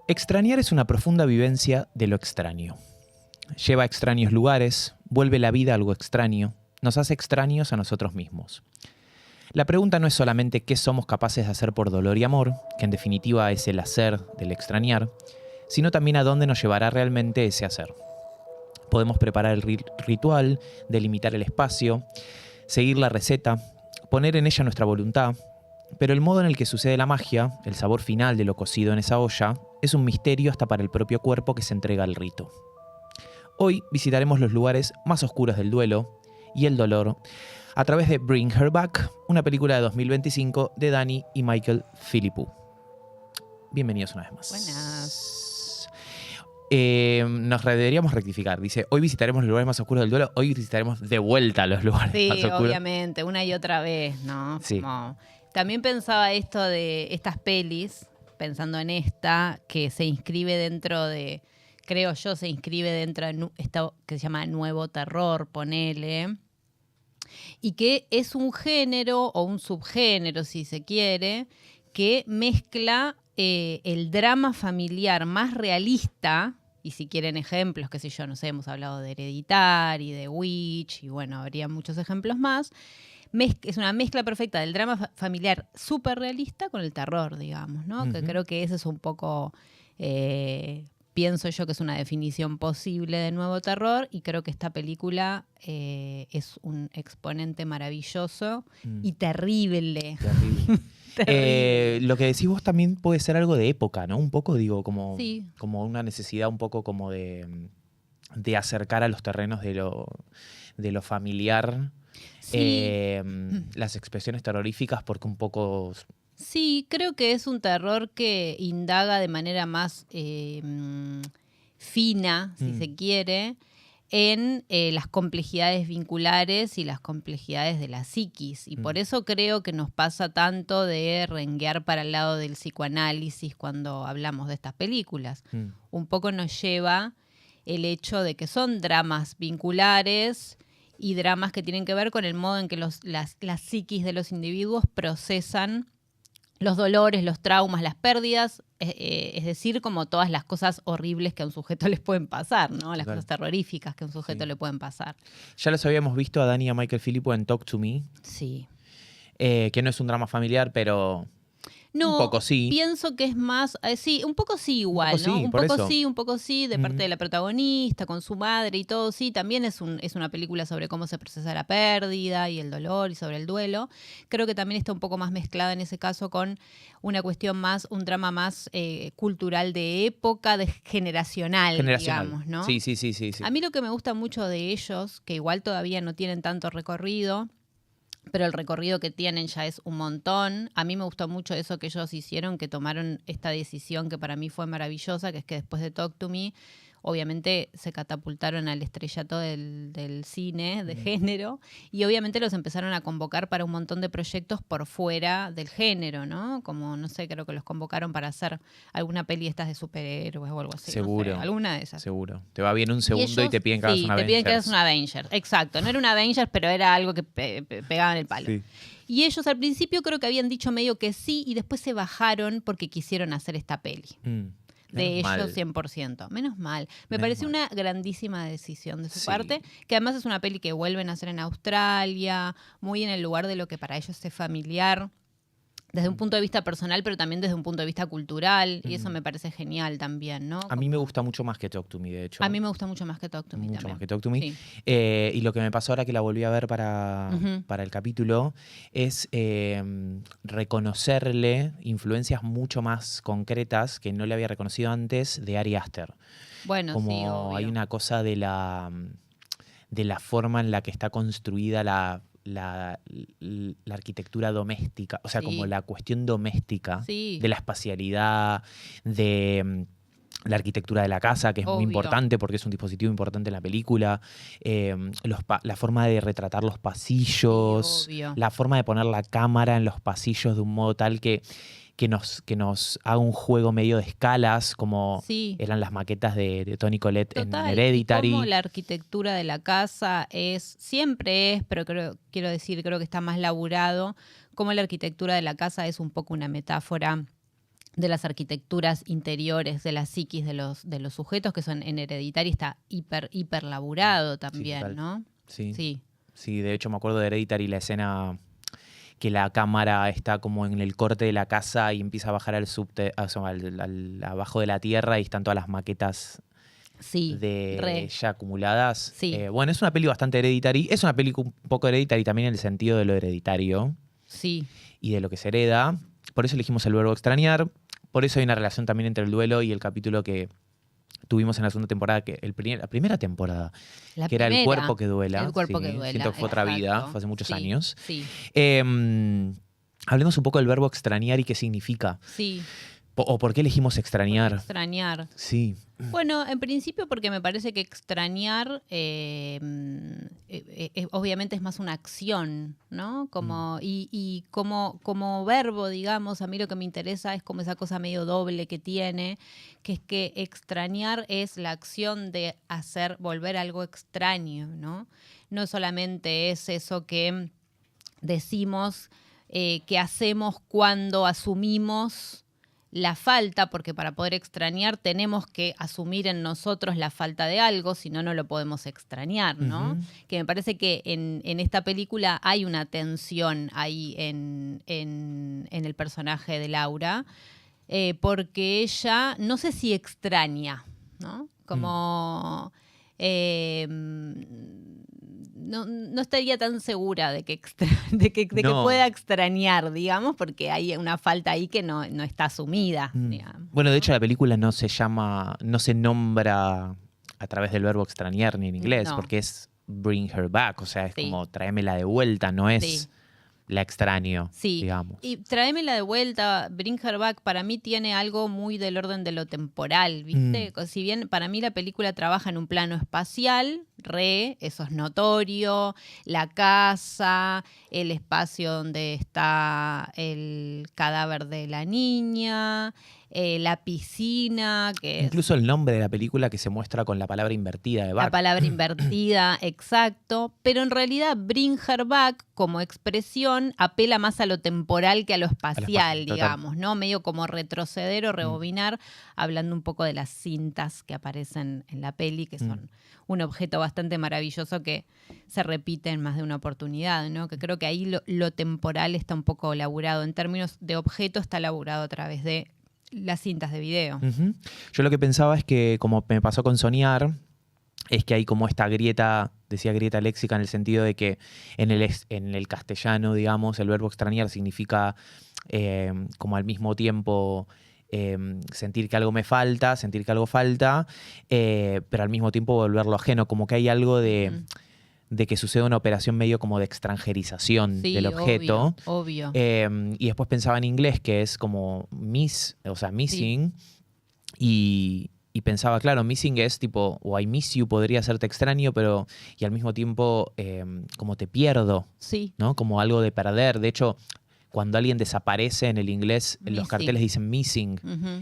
Extrañar es una profunda vivencia de lo extraño. Lleva a extraños lugares, vuelve la vida algo extraño, nos hace extraños a nosotros mismos. La pregunta no es solamente qué somos capaces de hacer por dolor y amor, que en definitiva es el hacer del extrañar, sino también a dónde nos llevará realmente ese hacer. Podemos preparar el ritual, delimitar el espacio, seguir la receta, poner en ella nuestra voluntad, pero el modo en el que sucede la magia, el sabor final de lo cocido en esa olla, es un misterio hasta para el propio cuerpo que se entrega al rito. Hoy visitaremos los lugares más oscuros del duelo y el dolor a través de Bring Her Back, una película de 2025 de Dani y Michael Philippou. Bienvenidos una vez más. Buenas. Nos deberíamos rectificar. Dice, hoy visitaremos los lugares más oscuros del duelo. Hoy visitaremos de vuelta los lugares más oscuros. Sí, obviamente, una y otra vez, ¿no? Sí. También pensaba esto de estas pelis, pensando en esta, que se inscribe dentro de, creo yo, se inscribe dentro de esto que se llama nuevo terror, ponele, y que es un género o un subgénero, si se quiere, que mezcla el drama familiar más realista, y si quieren ejemplos, qué sé yo, no sé, hemos hablado de Hereditary, de Witch, y bueno, habría muchos ejemplos más. Es una mezcla perfecta del drama familiar súper realista con el terror, digamos, ¿no? Uh-huh. Que creo que ese es un poco, pienso yo que es una definición posible de nuevo terror, y creo que esta película es un exponente maravilloso y terrible. Terrible. Lo que decís vos también puede ser algo de época, ¿no? Un poco, digo, como, sí, como una necesidad un poco como de acercar a los terrenos de lo familiar. sí. Las expresiones terroríficas, porque un poco... Sí, creo que es un terror que indaga de manera más fina, si se quiere, en las complejidades vinculares y las complejidades de la psiquis. Y por eso creo que nos pasa tanto de renguear para el lado del psicoanálisis cuando hablamos de estas películas. Un poco nos lleva el hecho de que son dramas vinculares y dramas que tienen que ver con el modo en que las psiquis de los individuos procesan los dolores, los traumas, las pérdidas, es decir, como todas las cosas horribles que a un sujeto les pueden pasar, ¿no? Las cosas terroríficas que a un sujeto le pueden pasar. Ya los habíamos visto a Dani y a Michael Philippou en Talk to Me. Sí. Que no es un drama familiar, pero... No, un poco sí. Pienso que es más, sí, un poco sí igual, un poco ¿no? Sí, un poco sí, de parte de la protagonista, con su madre y todo, sí, también es una película sobre cómo se procesa la pérdida y el dolor y sobre el duelo. Creo que también está un poco más mezclada en ese caso con una cuestión más, un drama más cultural de época, de generacional, digamos, ¿no? Sí. A mí lo que me gusta mucho de ellos, que igual todavía no tienen tanto recorrido, pero el recorrido que tienen ya es un montón. A mí me gustó mucho eso que ellos hicieron, que tomaron esta decisión que para mí fue maravillosa, que es que después de Talk to Me, obviamente se catapultaron al estrellato del cine de género, y obviamente los empezaron a convocar para un montón de proyectos por fuera del género, ¿no? Como, no sé, creo que los convocaron para hacer alguna peli estas de superhéroes o algo así. Seguro. No sé, alguna de esas. Seguro. Te va bien un segundo y te piden que hagas una Avengers. Sí, te piden que hagas Avengers. una Avengers. Exacto. No era una Avengers, pero era algo que pegaba en el palo. Sí. Y ellos al principio creo que habían dicho medio que sí, y después se bajaron porque quisieron hacer esta peli. De ellos 100%. Menos mal. Me pareció una grandísima decisión de su parte, que además es una peli que vuelven a hacer en Australia, muy en el lugar de lo que para ellos es familiar, desde un punto de vista personal, pero también desde un punto de vista cultural, y eso me parece genial también, ¿no? A mí me gusta mucho más que Talk to Me, de hecho. A mí me gusta mucho más que Talk to Me mucho también. Más que Talk to Me. Sí. Y lo que me pasó ahora que la volví a ver para el capítulo es reconocerle influencias mucho más concretas que no le había reconocido antes de Ari Aster. Bueno, como sí, obvio. Hay una cosa de la forma en la que está construida la arquitectura doméstica, o sea, como la cuestión doméstica de la espacialidad, de la arquitectura de la casa, que es muy importante porque es un dispositivo importante en la película, la forma de retratar los pasillos, la forma de poner la cámara en los pasillos de un modo tal que nos haga un juego medio de escalas, como eran las maquetas de Toni Collette en Hereditary. Y como la arquitectura de la casa siempre es, pero quiero decir, creo que está más laburado, como la arquitectura de la casa es un poco una metáfora de las arquitecturas interiores, de la psiquis de los sujetos, que son en Hereditary está hiper laburado también, total. ¿no? Sí. Sí, de hecho me acuerdo de Hereditary, la escena que la cámara está como en el corte de la casa y empieza a bajar al subte, abajo de la tierra y están todas las maquetas Sí, ya acumuladas. Sí. Bueno, es una peli bastante Hereditary. Es una peli un poco Hereditary también en el sentido de lo hereditario Sí. y de lo que se hereda. Por eso elegimos el verbo extrañar. Por eso hay una relación también entre el duelo y el capítulo que tuvimos en la segunda temporada, la primera temporada, que era El cuerpo que duela. El cuerpo que duela. Siento que fue otra vida, exacto. fue hace muchos Sí, años. Sí. Hablemos un poco del verbo extrañar y qué significa. Sí. O por qué elegimos extrañar. Extrañar. Sí. Bueno, en principio porque me parece que extrañar obviamente es más una acción, ¿no? Y como verbo, digamos, a mí lo que me interesa es como esa cosa medio doble que tiene, que es que extrañar es la acción de volver algo extraño, ¿no? No solamente es eso que decimos que hacemos cuando asumimos la falta, porque para poder extrañar tenemos que asumir en nosotros la falta de algo, si no, no lo podemos extrañar, ¿no? Uh-huh. Que me parece que en esta película hay una tensión ahí en el personaje de Laura, porque ella, no sé si extraña, ¿no? Como... No estaría tan segura de que pueda extrañar, digamos, porque hay una falta ahí que no está asumida. Digamos. Bueno, de hecho la película no se nombra a través del verbo extrañar ni en inglés, porque es bring her back, o sea, es como tráemela de vuelta, no es la extraño, digamos. Y tráemela de vuelta, bring her back, para mí tiene algo muy del orden de lo temporal, ¿viste? Si bien para mí la película trabaja en un plano espacial, eso es notorio, la casa, el espacio donde está el cadáver de la niña, la piscina, que incluso el nombre de la película que se muestra con la palabra invertida de back. La palabra invertida, exacto. Pero en realidad Bring Her Back como expresión apela más a lo temporal que a lo espacial, digamos, ¿no? Medio como retroceder o rebobinar, hablando un poco de las cintas que aparecen en la peli, que son un objeto bastante maravilloso que se repite en más de una oportunidad, ¿no? Que creo que ahí lo temporal está un poco laburado. En términos de objeto está laburado a través de las cintas de video. Uh-huh. Yo lo que pensaba es que, como me pasó con Soñar, es que hay como esta grieta, decía grieta léxica, en el sentido de que en el castellano, digamos, el verbo extrañar significa como al mismo tiempo sentir que algo me falta, sentir que algo falta, pero al mismo tiempo volverlo ajeno, como que hay algo de que sucede una operación medio como de extranjerización del objeto. Obvio. Y después pensaba en inglés, que es como missing, y pensaba, claro, missing es tipo, o I miss you podría hacerte extraño, pero y al mismo tiempo como te pierdo, ¿no? Como algo de perder. De hecho, cuando alguien desaparece en el inglés, en los carteles dicen missing,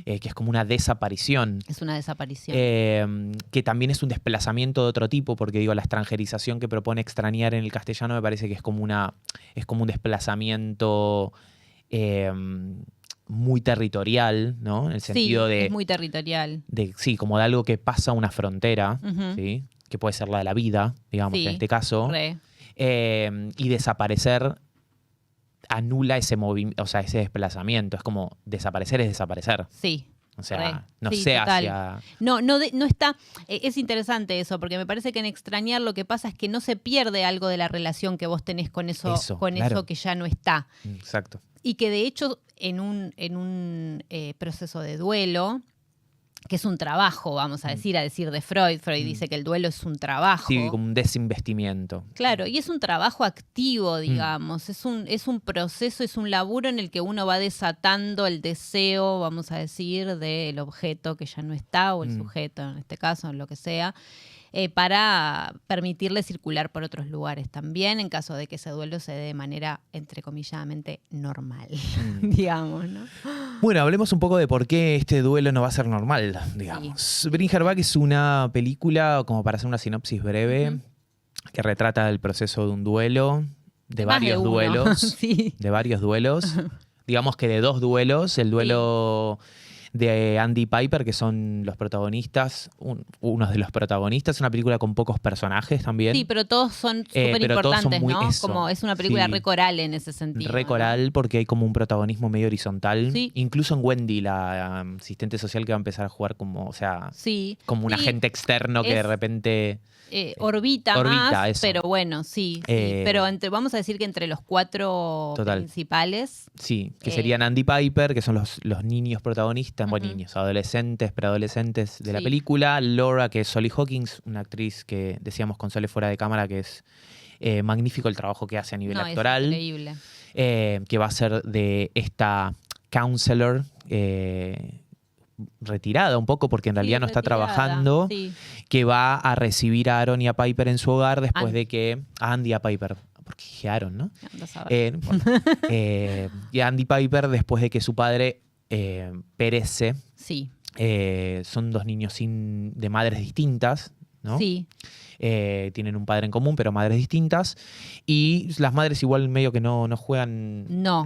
que es como una desaparición. Es una desaparición. Que también es un desplazamiento de otro tipo, porque digo, la extranjerización que propone extrañar en el castellano me parece que es como un desplazamiento muy territorial, ¿no? En el sentido de... es muy territorial. Sí, como de algo que pasa una frontera, ¿sí? Que puede ser la de la vida, digamos, en este caso. Y desaparecer anula ese movimiento, o sea, ese desplazamiento. Es como desaparecer es desaparecer. Sí. O sea, no sé hacia... No está... Es interesante eso, porque me parece que en extrañar lo que pasa es que no se pierde algo de la relación que vos tenés con eso que ya no está. Exacto. Y que de hecho en un proceso de duelo, que es un trabajo, vamos a decir de Freud. Freud dice que el duelo es un trabajo. Sí, como un desinvestimiento. Claro, y es un trabajo activo, digamos. Es un proceso, es un laburo en el que uno va desatando el deseo, vamos a decir, del objeto que ya no está, o el sujeto, en este caso, en lo que sea, para permitirle circular por otros lugares también, en caso de que ese duelo se dé de manera, entrecomilladamente, normal, digamos, ¿no? Bueno, hablemos un poco de por qué este duelo no va a ser normal, digamos. Sí. Bring Her Back es una película, como para hacer una sinopsis breve, que retrata el proceso de un duelo, de varios duelos, digamos que de dos duelos, el duelo de Andy y Piper, que son los protagonistas, unos de los protagonistas, es una película con pocos personajes también. Sí, pero todos son súper pero todos son importantes, muy ¿no? eso, Como es una película sí. re coral en ese sentido. Re coral, porque hay como un protagonismo medio horizontal. Sí. Incluso en Wendy, la asistente social que va a empezar a jugar como, o sea, Sí. como un Sí, agente externo que de es- repente... orbita Orbita, más, eso. pero bueno, sí. Pero vamos a decir que entre los 4 Total. principales, Sí, que serían Andy y Piper, que son los niños protagonistas, bueno, Ujú. niños, adolescentes, preadolescentes de la Sí. película. Laura, que es Solly Hawkins, una actriz que decíamos con Sole fuera de cámara, que es magnífico el trabajo que hace a nivel no, es actoral. increíble. Que va a ser de esta counselor retirada un poco, porque en realidad Sí, no está retirada, trabajando, sí. que va a recibir a Aaron y a Piper en su hogar después Andy. de que... A Andy y a Piper, porque dije Aaron, ¿no? Andás a ver. No importa. Y a Andy Piper después de que su padre perece. Sí, Son dos niños de madres distintas, ¿no? sí. Tienen un padre en común, pero madres distintas. Y las madres igual medio que no juegan... No.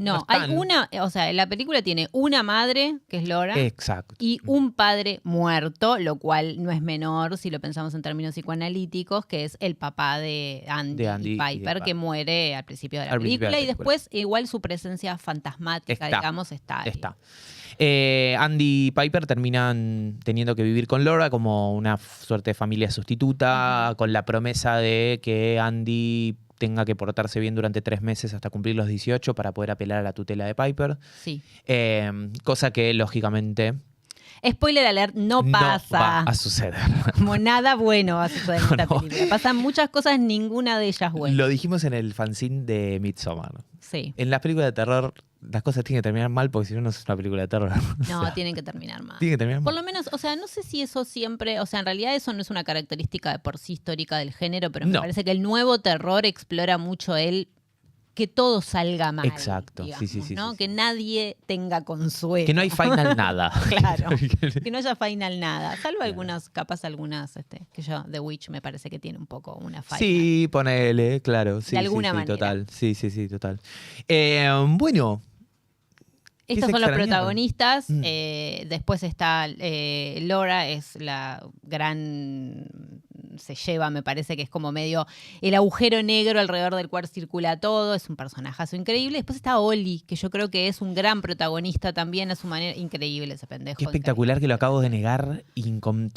No, hay están. una, o sea, la película tiene una madre, que es Laura, Exacto. y un padre muerto, lo cual no es menor si lo pensamos en términos psicoanalíticos, que es el papá de Andy, De Andy y y de Piper, que muere al principio de la Al principio de película, la y película. después igual su presencia fantasmática, Está. digamos, está ahí. Está. Andy y Piper terminan teniendo que vivir con Laura como una suerte de familia sustituta, con la promesa de que Andy tenga que portarse bien durante 3 meses hasta cumplir los 18 para poder apelar a la tutela de Piper. Sí. Cosa que, lógicamente, Spoiler alert, no pasa. no va a suceder. Como nada bueno va a suceder en esta No. película. Pasan muchas cosas, ninguna de ellas buena. Lo dijimos en el fanzine de Midsommar. Sí. En las películas de terror, las cosas tienen que terminar mal porque si no, no es una película de terror. No, O sea, tienen que terminar mal. tiene que terminar Por mal. lo menos, o sea, no sé si eso siempre, o sea, en realidad eso no es una característica de por sí histórica del género, pero me No. parece que el nuevo terror explora mucho que todo salga mal. Exacto, sí, digamos, sí, ¿no? sí. Que nadie tenga consuelo. Que no hay final nada. Claro. Que no haya final nada. Salvo algunas, que yo, The Witch me parece que tiene un poco una final. Sí, ponele, claro. Sí, De alguna sí, sí, manera. total. Sí, sí, sí, total. Bueno. Estos se son los extrañaron? protagonistas. Mm. Después está Laura, es la se lleva, me parece que es como medio el agujero negro alrededor del cual circula todo. Es un personajazo increíble. Después está Oli, que yo creo que es un gran protagonista también a su manera. Increíble ese pendejo. Qué espectacular que lo acabo de negar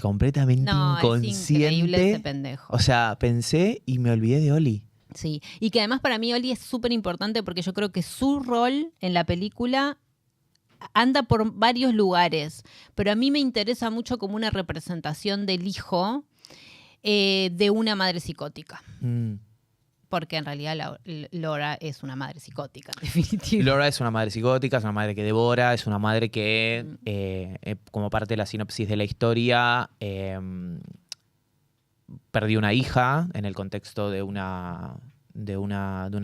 completamente No, es inconsciente. increíble ese pendejo. O sea, pensé y me olvidé de Oli. Sí, y que además para mí Oli es súper importante porque yo creo que su rol en la película anda por varios lugares, pero a mí me interesa mucho como una representación del hijo de una madre psicótica, Mm. porque en realidad Laura es una madre psicótica, en definitiva. Laura es una madre psicótica, es una madre que devora, es una madre que, como parte de la sinopsis de la historia, perdió una hija en el contexto de un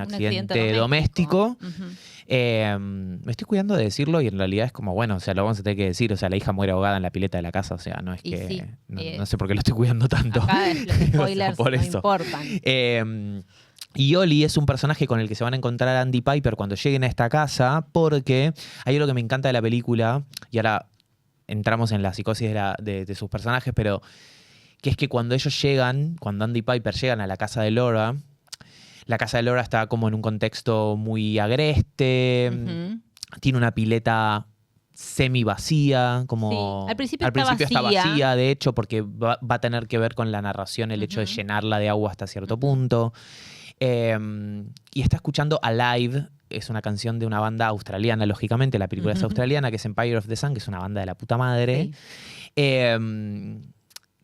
accidente doméstico. Ujú. Me estoy cuidando de decirlo y en realidad es como, bueno, o sea, lo vamos a tener que decir. O sea, la hija muere ahogada en la pileta de la casa. O sea, no es Y que... sí, no sé por qué lo estoy cuidando tanto. Acá los spoilers por no eso. importan. Y Oli es un personaje con el que se van a encontrar Andy y Piper cuando lleguen a esta casa, porque hay algo que me encanta de la película, y ahora entramos en la psicosis de sus personajes, pero que es que cuando ellos llegan, cuando Andy y Piper llegan a la casa de Laura, la casa de Laura está como en un contexto muy agreste, Ujú. tiene una pileta semi vacía, como Sí, al principio está vacía. vacía, de hecho, porque va a tener que ver con la narración el hecho de Ujú. llenarla de agua hasta cierto punto. Y está escuchando Alive, es una canción de una banda australiana, lógicamente, la película es Ujú. australiana, que es Empire of the Sun, que es una banda de la puta madre. Sí.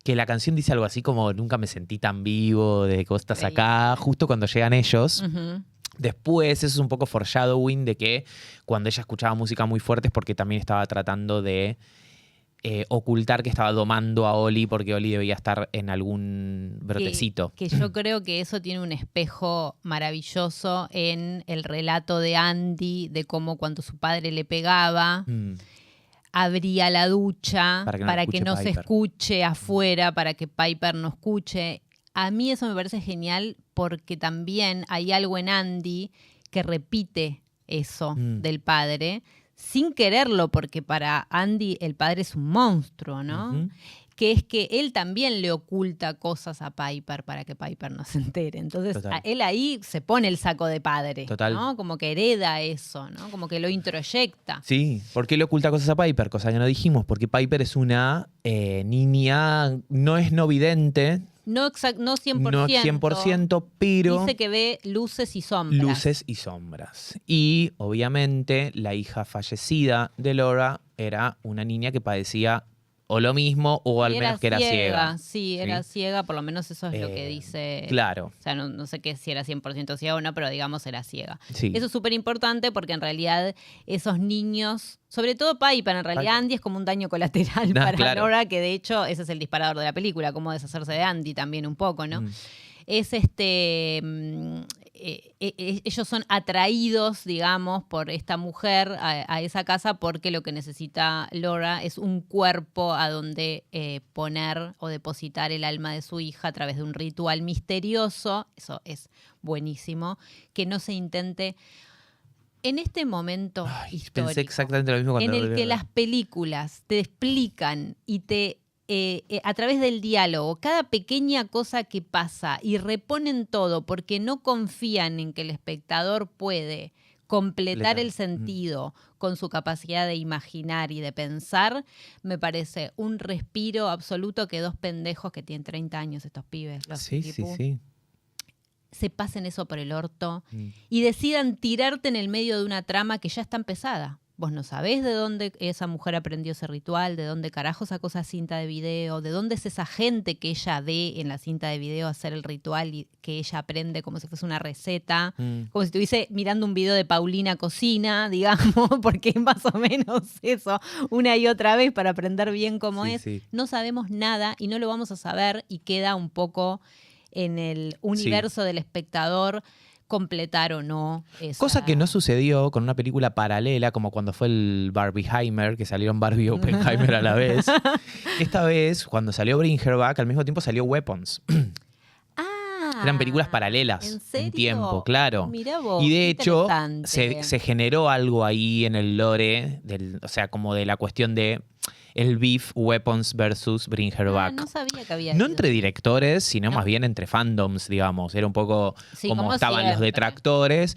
Que la canción dice algo así como nunca me sentí tan vivo de que vos estás Increíble. acá, justo cuando llegan ellos. Ujú. Después, eso es un poco foreshadowing de que cuando ella escuchaba música muy fuerte es porque también estaba tratando de ocultar que estaba domando a Oli porque Oli debía estar en algún brotecito. Que yo creo que eso tiene un espejo maravilloso en el relato de Andy, de cómo cuando su padre le pegaba, Mm. abría la ducha Para que no lo escuche se Piper. escuche afuera, para que Piper no escuche. A mí eso me parece genial porque también hay algo en Andy que repite eso del padre, sin quererlo, porque para Andy el padre es un monstruo, ¿no? Ujú. Que es que él también le oculta cosas a Piper para que Piper no se entere. Entonces, Total. él ahí se pone el saco de padre, Total. ¿no? Como que hereda eso, ¿no? Como que lo introyecta. Sí, ¿por qué le oculta cosas a Piper? Cosa que no dijimos, porque Piper es una niña, no es no vidente, No 100%. no 100%, pero Dice que ve luces y sombras. luces y sombras. Y obviamente la hija fallecida de Laura era una niña que padecía o lo mismo o al Y menos que era ciega. Sí, era ciega, por lo menos eso es lo que dice. Claro. O sea, no sé qué si era 100% ciega o no, pero digamos era ciega. Sí. Eso es súper importante porque en realidad esos niños, sobre todo Piper, en realidad Piper. Andy es como un daño colateral No, para claro. Laura, que de hecho ese es el disparador de la película, cómo deshacerse de Andy también un poco, ¿no? Es ellos son atraídos, digamos, por esta mujer a esa casa porque lo que necesita Laura es un cuerpo a donde poner o depositar el alma de su hija a través de un ritual misterioso. Eso es buenísimo. Que no se intente. En este momento histórico, Pensé exactamente lo mismo cuando en lo el volví que a ver. las películas te explican y te a través del diálogo, cada pequeña cosa que pasa y reponen todo porque no confían en que el espectador puede completar el sentido con su capacidad de imaginar y de pensar, me parece un respiro absoluto que dos pendejos que tienen 30 años, estos pibes, los Sí, Filipú, sí. se pasen eso por el orto y decidan tirarte en el medio de una trama que ya está empezada. Vos no sabés de dónde esa mujer aprendió ese ritual, de dónde carajo sacó esa cinta de video, de dónde es esa gente que ella ve en la cinta de video hacer el ritual y que ella aprende como si fuese una receta, como si estuviese mirando un video de Paulina Cocina, digamos, porque es más o menos eso, una y otra vez para aprender bien cómo es. Sí. No sabemos nada y no lo vamos a saber y queda un poco en el universo del espectador completar o no esa... Cosa que no sucedió con una película paralela como cuando fue el Barbieheimer, que salieron Barbie y Oppenheimer a la vez. Esta vez, cuando salió Bring Her Back, al mismo tiempo salió Weapons. Eran películas paralelas ¿en serio? tiempo, claro. Mirá vos, Y de qué hecho, interesante. se generó algo ahí en el lore, o sea, como de la cuestión de el beef Weapons versus Bring Her Back. No sabía que había No ido. entre directores, sino No. más bien entre fandoms, digamos. Era un poco Sí, como como estaban los siempre. detractores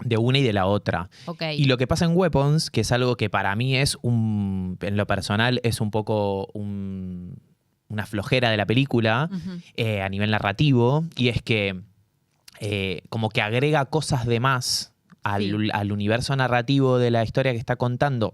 de una y de la otra. Ok. Y lo que pasa en Weapons, que es algo que para mí es en lo personal, es un poco una flojera de la película a nivel narrativo, y es que como que agrega cosas de más al universo narrativo de la historia que está contando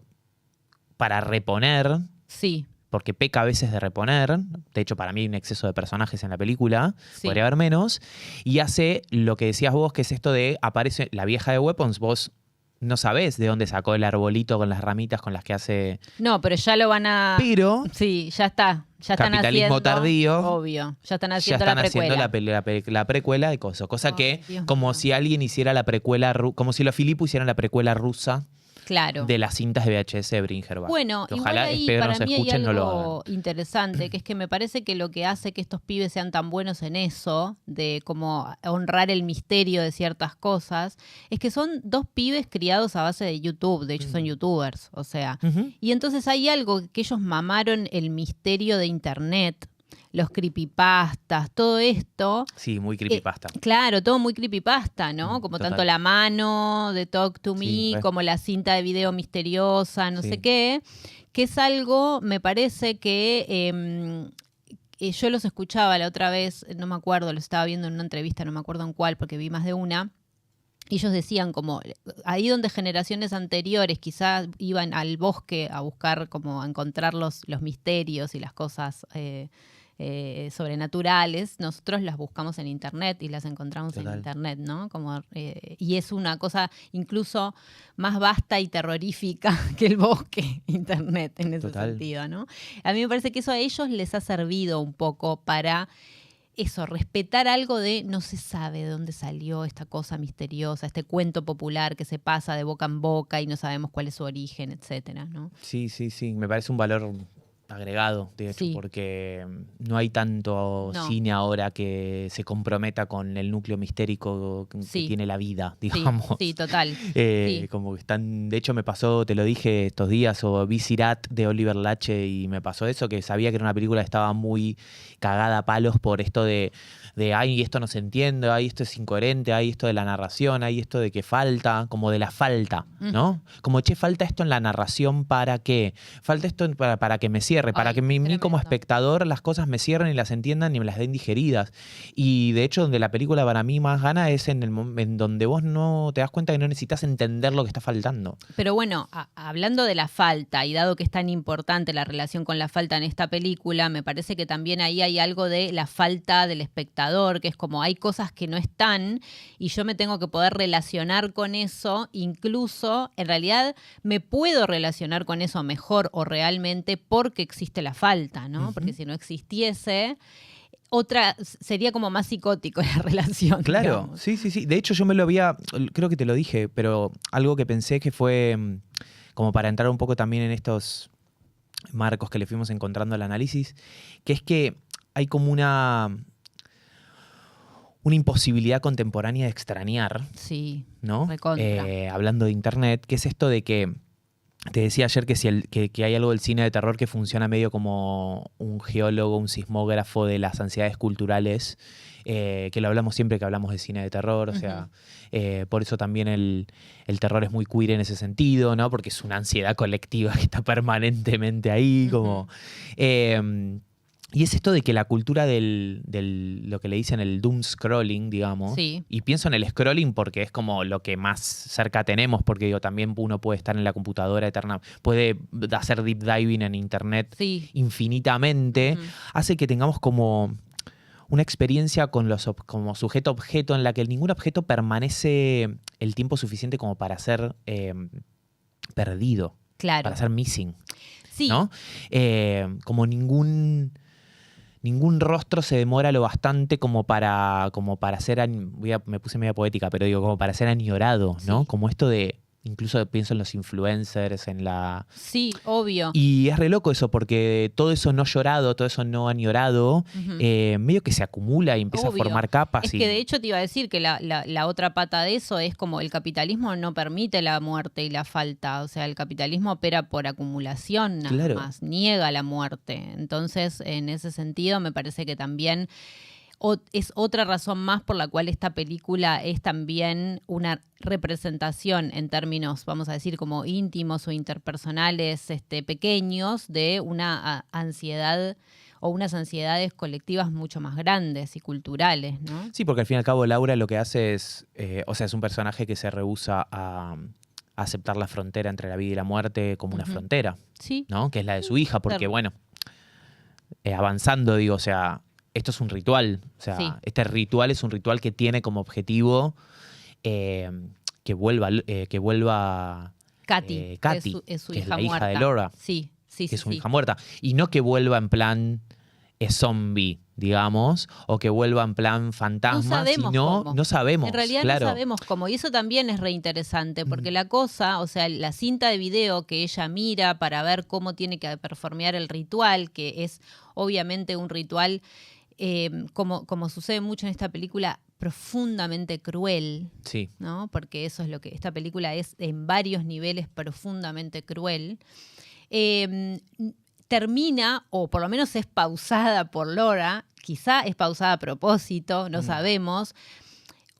para reponer, Sí. porque peca a veces de reponer. De hecho, para mí hay un exceso de personajes en la película, Sí. podría haber menos, y hace lo que decías vos, que es esto de aparece la vieja de Weapons, vos no sabés de dónde sacó el arbolito con las ramitas con las que hace... No, pero ya lo van a... Pero Sí, ya está. Ya están Capitalismo haciendo... tardío. Obvio. Ya están ya haciendo están la haciendo precuela. la precuela de cosas. Cosa Ay, que, Dios como mío. si alguien hiciera la precuela, como si los Filippo hicieran la precuela rusa Claro. de las cintas de VHS de Bring Her Back. Bueno, Que igual ojalá, ahí espero para no se mí hay escuchen, no lo hagan. algo interesante, que es que me parece que lo que hace que estos pibes sean tan buenos en eso, de como honrar el misterio de ciertas cosas, es que son dos pibes criados a base de YouTube, de hecho son youtubers, o sea. Ujú. Y entonces hay algo que ellos mamaron el misterio de internet, los creepypastas, todo esto. Sí, muy creepypasta. Claro, todo muy creepypasta, ¿no? Como Total. tanto la mano de Talk to Me, Sí, como la cinta de video misteriosa, no Sí. sé qué, que es algo, me parece que yo los escuchaba la otra vez, no me acuerdo, los estaba viendo en una entrevista, no me acuerdo en cuál, porque vi más de una. Y ellos decían como, ahí donde generaciones anteriores quizás iban al bosque a buscar, como a encontrar los misterios y las cosas sobrenaturales, nosotros las buscamos en internet y las encontramos Total. en internet, ¿no? Como, y es una cosa incluso más vasta y terrorífica que el bosque, internet, en ese Total. sentido, ¿no? A mí me parece que eso a ellos les ha servido un poco para eso, respetar algo de no se sabe de dónde salió esta cosa misteriosa, este cuento popular que se pasa de boca en boca y no sabemos cuál es su origen, etcétera, ¿no? Sí, sí, sí. Me parece un valor agregado, de hecho, Sí. porque no hay tanto No. cine ahora que se comprometa con el núcleo mistérico que Sí. tiene la vida, Sí, digamos. sí, total. Sí. Como que están, de hecho me pasó, te lo dije estos días, o vi Sirat de Oliver Lache y me pasó eso, que sabía que era una película que estaba muy cagada a palos por esto de ay, esto no se entiende, ay, esto es incoherente, ay, esto de la narración, ay, esto de que falta, como de la falta, ¿no? Como, che, falta esto en la narración para qué, falta esto para que me cierre, para Ay, que mí como tremendo. espectador las cosas me cierren y las entiendan y me las den digeridas. Y de hecho, donde la película para mí más gana es en donde vos no te das cuenta que no necesitas entender lo que está faltando. Pero bueno, hablando de la falta, y dado que es tan importante la relación con la falta en esta película, me parece que también ahí hay algo de la falta del espectador, que es como hay cosas que no están y yo me tengo que poder relacionar con eso, incluso en realidad me puedo relacionar con eso mejor o realmente porque existe la falta, ¿no? Porque si no existiese, otra sería como más psicótico la relación. Claro, digamos. sí. De hecho, yo me lo había, creo que te lo dije, pero algo que pensé que fue como para entrar un poco también en estos marcos que le fuimos encontrando al análisis, que es que hay como una imposibilidad contemporánea de extrañar, Sí, ¿no? recontra. Hablando de internet, que es esto de que te decía ayer que, que hay algo del cine de terror que funciona medio como un geólogo, un sismógrafo de las ansiedades culturales, que lo hablamos siempre que hablamos de cine de terror, o sea, por eso también el terror es muy queer en ese sentido, ¿no? Porque es una ansiedad colectiva que está permanentemente ahí, como... y es esto de que la cultura lo que le dicen el doom scrolling, digamos, Sí. y pienso en el scrolling porque es como lo que más cerca tenemos, porque digo, también uno puede estar en la computadora eterna, puede hacer deep diving en internet Sí. infinitamente, hace que tengamos como una experiencia con como sujeto-objeto en la que ningún objeto permanece el tiempo suficiente como para ser perdido, Claro. para ser missing, Sí. ¿no? Como ningún rostro se demora lo bastante como para ser, me puse media poética, pero digo, como para ser añorado, ¿no? Sí. Como esto de, incluso pienso en los influencers, en la... Sí, obvio. Y es re loco eso, porque todo eso no llorado, todo eso no añorado, medio que se acumula y empieza Obvio. a formar capas. Es que de hecho te iba a decir que la otra pata de eso es como el capitalismo no permite la muerte y la falta. O sea, el capitalismo opera por acumulación nada Claro. más, niega la muerte. Entonces, en ese sentido, me parece que también es otra razón más por la cual esta película es también una representación en términos, vamos a decir, como íntimos o interpersonales pequeños de una ansiedad o unas ansiedades colectivas mucho más grandes y culturales, ¿no? Sí, porque al fin y al cabo Laura lo que hace es, o sea, es un personaje que se rehúsa a aceptar la frontera entre la vida y la muerte como una frontera, Sí. ¿no? Que es la de su hija, porque Claro. bueno, avanzando digo, o sea, esto es un ritual, o sea, Sí. este ritual es un ritual que tiene como objetivo que vuelva Katy, Katy, es su que es hija la hija muerta. de Laura, Sí, sí, que es su sí. hija muerta, y no que vuelva en plan zombie, digamos, o que vuelva en plan fantasma, No sabemos sino cómo. no sabemos. En realidad claro. no sabemos cómo. Y eso también es reinteresante, porque la cosa, o sea, la cinta de video que ella mira para ver cómo tiene que performear el ritual, que es obviamente un ritual, como sucede mucho en esta película, profundamente cruel, Sí. ¿no? Porque eso es lo que esta película es en varios niveles profundamente cruel. Termina, o por lo menos es pausada por Laura, quizá es pausada a propósito, no sabemos,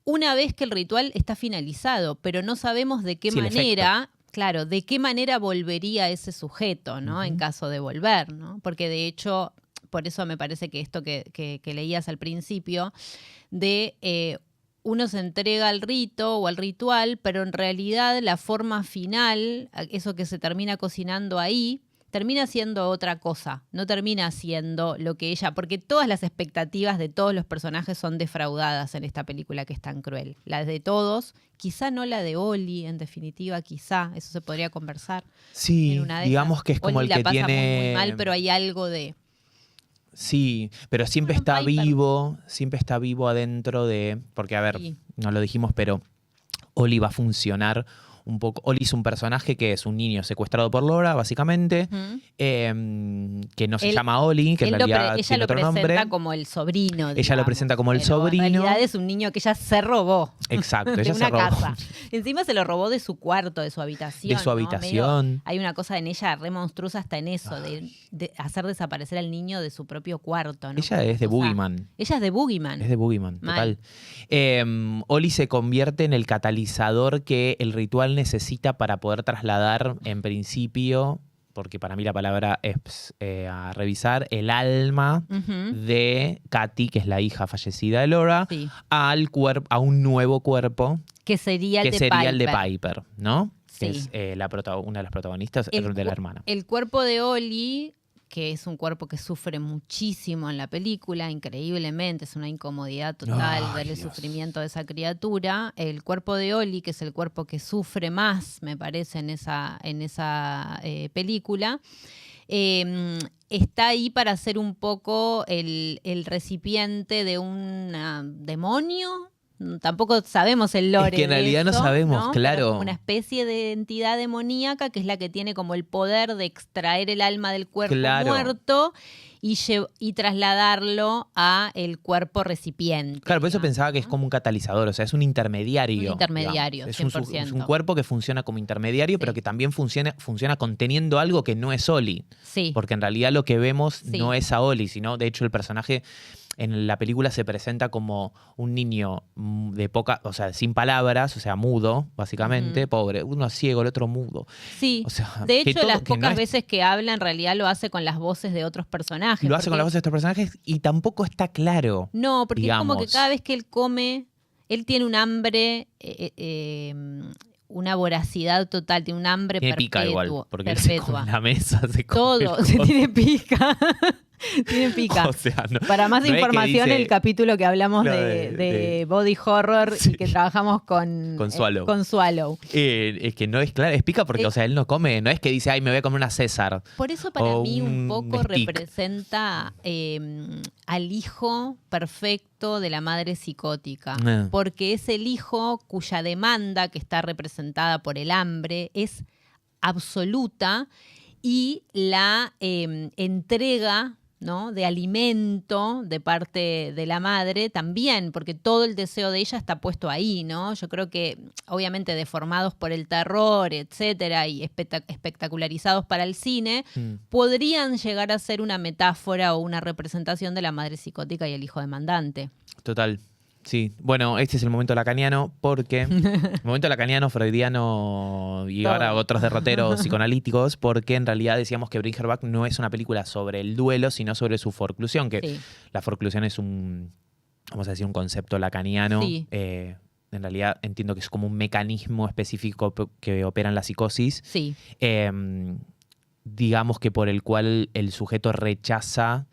una vez que el ritual está finalizado, pero no sabemos de qué Sí, el manera, claro, de qué manera volvería ese sujeto, ¿no? En caso de volver, ¿no? Porque de hecho, por eso me parece que esto que leías al principio, de uno se entrega al rito o al ritual, pero en realidad la forma final, eso que se termina cocinando ahí, termina siendo otra cosa, no termina siendo lo que ella, porque todas las expectativas de todos los personajes son defraudadas en esta película que es tan cruel. La de todos, quizá no la de Oli, en definitiva, quizá, eso se podría conversar. Sí, en una de digamos esas. que es como Oli el que la pasa tiene... muy mal, pero hay algo de... Sí, pero siempre Bueno, está Piper. siempre está vivo adentro de... Porque, a ver, Sí. no lo dijimos, pero Oli va a funcionar un poco. Oli es un personaje que es un niño secuestrado por Laura, básicamente, Ujú. que no se llama Oli, que en realidad ella tiene lo otro presenta nombre. como el sobrino. Ella lo digamos, presenta como el pero sobrino. En realidad es un niño que ella se robó. Exacto, de ella se una robó. casa. Encima se lo robó de su cuarto, de su habitación. De su ¿no? habitación. Medio- hay una cosa en ella re monstruosa hasta en eso, de hacer desaparecer al niño de su propio cuarto. ¿no? Ella es de Cosa- Boogeyman. Ella es de Boogeyman. Es de Boogeyman, Mal. total. Oli se convierte en el catalizador que el ritual necesita para poder trasladar, en principio, porque para mí la palabra es a revisar, el alma Ujú. de Katy, que es la hija fallecida de Laura, Sí. a un nuevo cuerpo, Que sería el que de sería Piper. el de Piper, ¿no? Que Sí. es una de las protagonistas de la hermana. El cuerpo de Oli, que es un cuerpo que sufre muchísimo en la película, increíblemente, es una incomodidad total Ay, ver el Dios. sufrimiento de esa criatura. El cuerpo de Oli, que es el cuerpo que sufre más, me parece, en esa película, está ahí para ser un poco el recipiente de un demonio. Tampoco sabemos el lore. Es que en de realidad no eso, sabemos, ¿no? claro. Pero como una especie de entidad demoníaca que es la que tiene como el poder de extraer el alma del cuerpo Claro. muerto y trasladarlo a el cuerpo recipiente. Claro, por eso digamos, pensaba que es ¿no? como un catalizador, o sea, es un intermediario. Un intermediario, digamos. 100%. Es un cuerpo que funciona como intermediario, pero Sí. que también funciona conteniendo algo que no es Oli. Sí. Porque en realidad lo que vemos Sí. no es a Oli, sino, de hecho, el personaje en la película se presenta como un niño o sea, sin palabras, o sea, mudo, básicamente, Ujú. pobre. Uno ciego, el otro mudo. Sí. O sea, De que hecho, todo- las que no pocas es- veces que habla, en realidad lo hace con las voces de otros personajes. Lo hace con porque- la voz de estos personajes y tampoco está claro. No, porque es como que digamos. cada vez que él come, él tiene un hambre, una voracidad total, tiene un hambre Tiene perpetua. pica igual, porque él se come la mesa, se come Todo, el se coso. tiene pica. Tiene pica. O sea, no, Para más no es que información, dice- el capítulo que hablamos Claro, de body horror Sí. y que trabajamos con Swallow. con Swallow. Es que no es claro, es pica porque, o sea, él no come, no es que dice, ay, me voy a comer una César. Por eso para O mí un un poco stick. representa al hijo perfecto de la madre psicótica. Ah. Porque es el hijo cuya demanda, que está representada por el hambre, es absoluta y la entrega, ¿no?, de alimento de parte de la madre también, porque todo el deseo de ella está puesto ahí, ¿no? Yo creo que, obviamente, deformados por el terror, etcétera, y espectacularizados para el cine, podrían llegar a ser una metáfora o una representación de la madre psicótica y el hijo demandante. Total. Sí, bueno, este es el momento lacaniano porque el momento lacaniano, freudiano y Todo. ahora otros derroteros psicoanalíticos, porque en realidad decíamos que Bring Her Back no es una película sobre el duelo, sino sobre su forclusión, que Sí. la forclusión es vamos a decir, un concepto lacaniano. Sí. En realidad entiendo que es como un mecanismo específico que opera en la psicosis. Sí. Digamos que por el cual el sujeto rechaza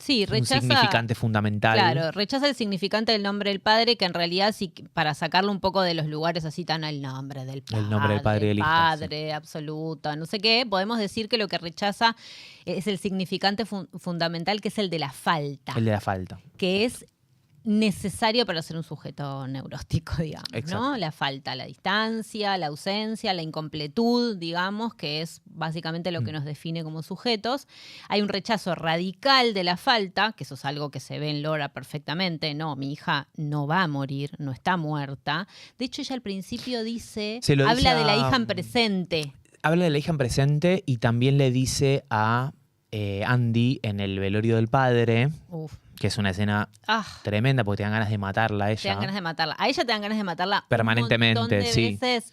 Sí, un rechaza. significante fundamental. Claro, rechaza el significante del nombre del padre, que en realidad, sí, para sacarlo un poco de los lugares así tan el nombre del padre. El nombre del padre y el hijo, padre absoluto, no sé qué, podemos decir que lo que rechaza es el significante fundamental, que es el de la falta, El de la falta. que es necesario para ser un sujeto neurótico, digamos, Exacto. ¿no? La falta, la distancia, la ausencia, la incompletud, digamos, que es básicamente lo que nos define como sujetos. Hay un rechazo radical de la falta, que eso es algo que se ve en Laura perfectamente. No, mi hija no va a morir, no está muerta. De hecho, ella al principio dice, Se lo dice habla de la a- hija en presente. Habla de la hija en presente y también le dice a Andy en el velorio del padre, Uf. que es una escena Ah. tremenda porque te dan ganas de matarla a Te ella. dan ganas de matarla. A ella te dan ganas de matarla Permanentemente, un montón de sí. veces.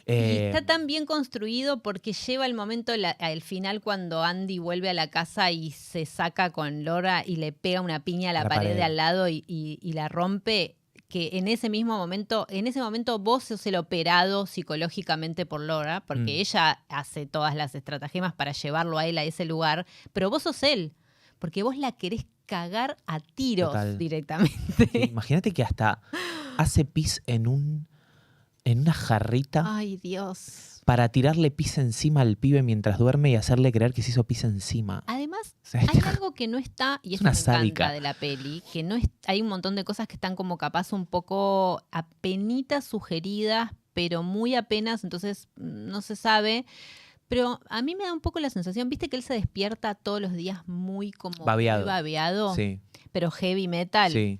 Y Eh, está tan bien construido porque lleva el momento, al final, cuando Andy vuelve a la casa y se saca con Laura y le pega una piña a la pared de al lado y la rompe, que en ese momento vos sos el operado psicológicamente por Laura, porque ella hace todas las estratagemas para llevarlo a él a ese lugar, pero vos sos él, porque vos la querés cagar a tiros Total. directamente. sí, imagínate que hasta hace pis en una jarrita Ay, Dios. para tirarle pis encima al pibe mientras duerme y hacerle creer que se hizo pis encima. Además, O sea, hay algo que no está, y es eso una me encanta sádica. de la peli, que no es, hay un montón de cosas que están como capaz un poco apenitas sugeridas, pero muy apenas, entonces no se sabe. Pero a mí me da un poco la sensación, viste que él se despierta todos los días muy como Babeado. muy babeado, Sí, pero heavy metal. sí.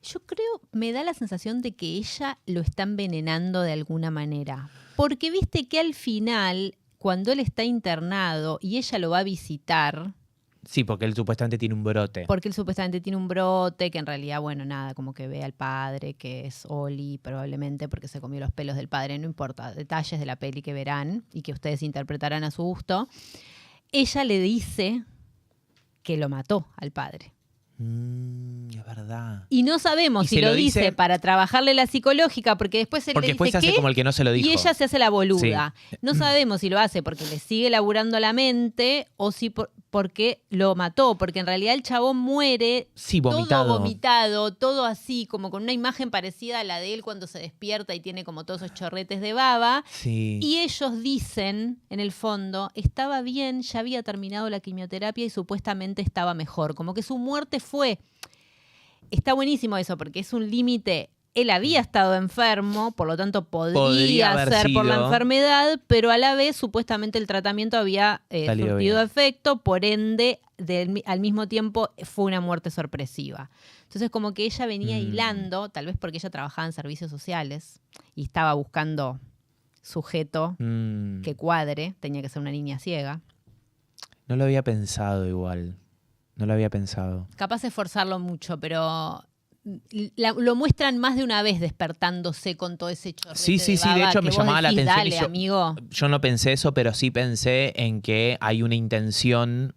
Yo creo, me da la sensación de que ella lo está envenenando de alguna manera. Porque viste que al final, cuando él está internado y ella lo va a visitar, Sí, porque él supuestamente tiene un brote. porque él supuestamente tiene un brote, que en realidad, bueno, nada, como que ve al padre, que es Oli, probablemente porque se comió los pelos del padre, no importa, detalles de la peli que verán y que ustedes interpretarán a su gusto. Ella le dice que lo mató al padre. Es verdad. Y no sabemos Y si se lo lo dice dice para trabajarle la psicológica, porque después él Porque le después dice se hace ¿qué? como el que no se lo dijo. Y ella se hace la boluda. No sabemos si lo hace porque le sigue laburando la mente o si porque lo mató, porque en realidad el chabón muere Sí, vomitado. todo vomitado, todo así, como con una imagen parecida a la de él cuando se despierta y tiene como todos esos chorretes de baba. Sí. Y ellos dicen, en el fondo, estaba bien, ya había terminado la quimioterapia y supuestamente estaba mejor. Como que su muerte fue... Está buenísimo eso, porque es un límite. Él había estado enfermo, por lo tanto podría haber ser por la sido. enfermedad, pero a la vez supuestamente el tratamiento había Salido surtido bien. efecto, por ende, al mismo tiempo fue una muerte sorpresiva. Entonces como que ella venía hilando, tal vez porque ella trabajaba en servicios sociales y estaba buscando sujeto que cuadre, tenía que ser una niña ciega. No lo había pensado igual. No lo había pensado. Capaz de esforzarlo mucho, pero lo muestran más de una vez despertándose con todo ese chorrete Sí, sí, de sí. De baba hecho, que me vos llamaba la decís, atención. Dale, amigo. Yo no pensé eso, pero sí pensé en que hay una intención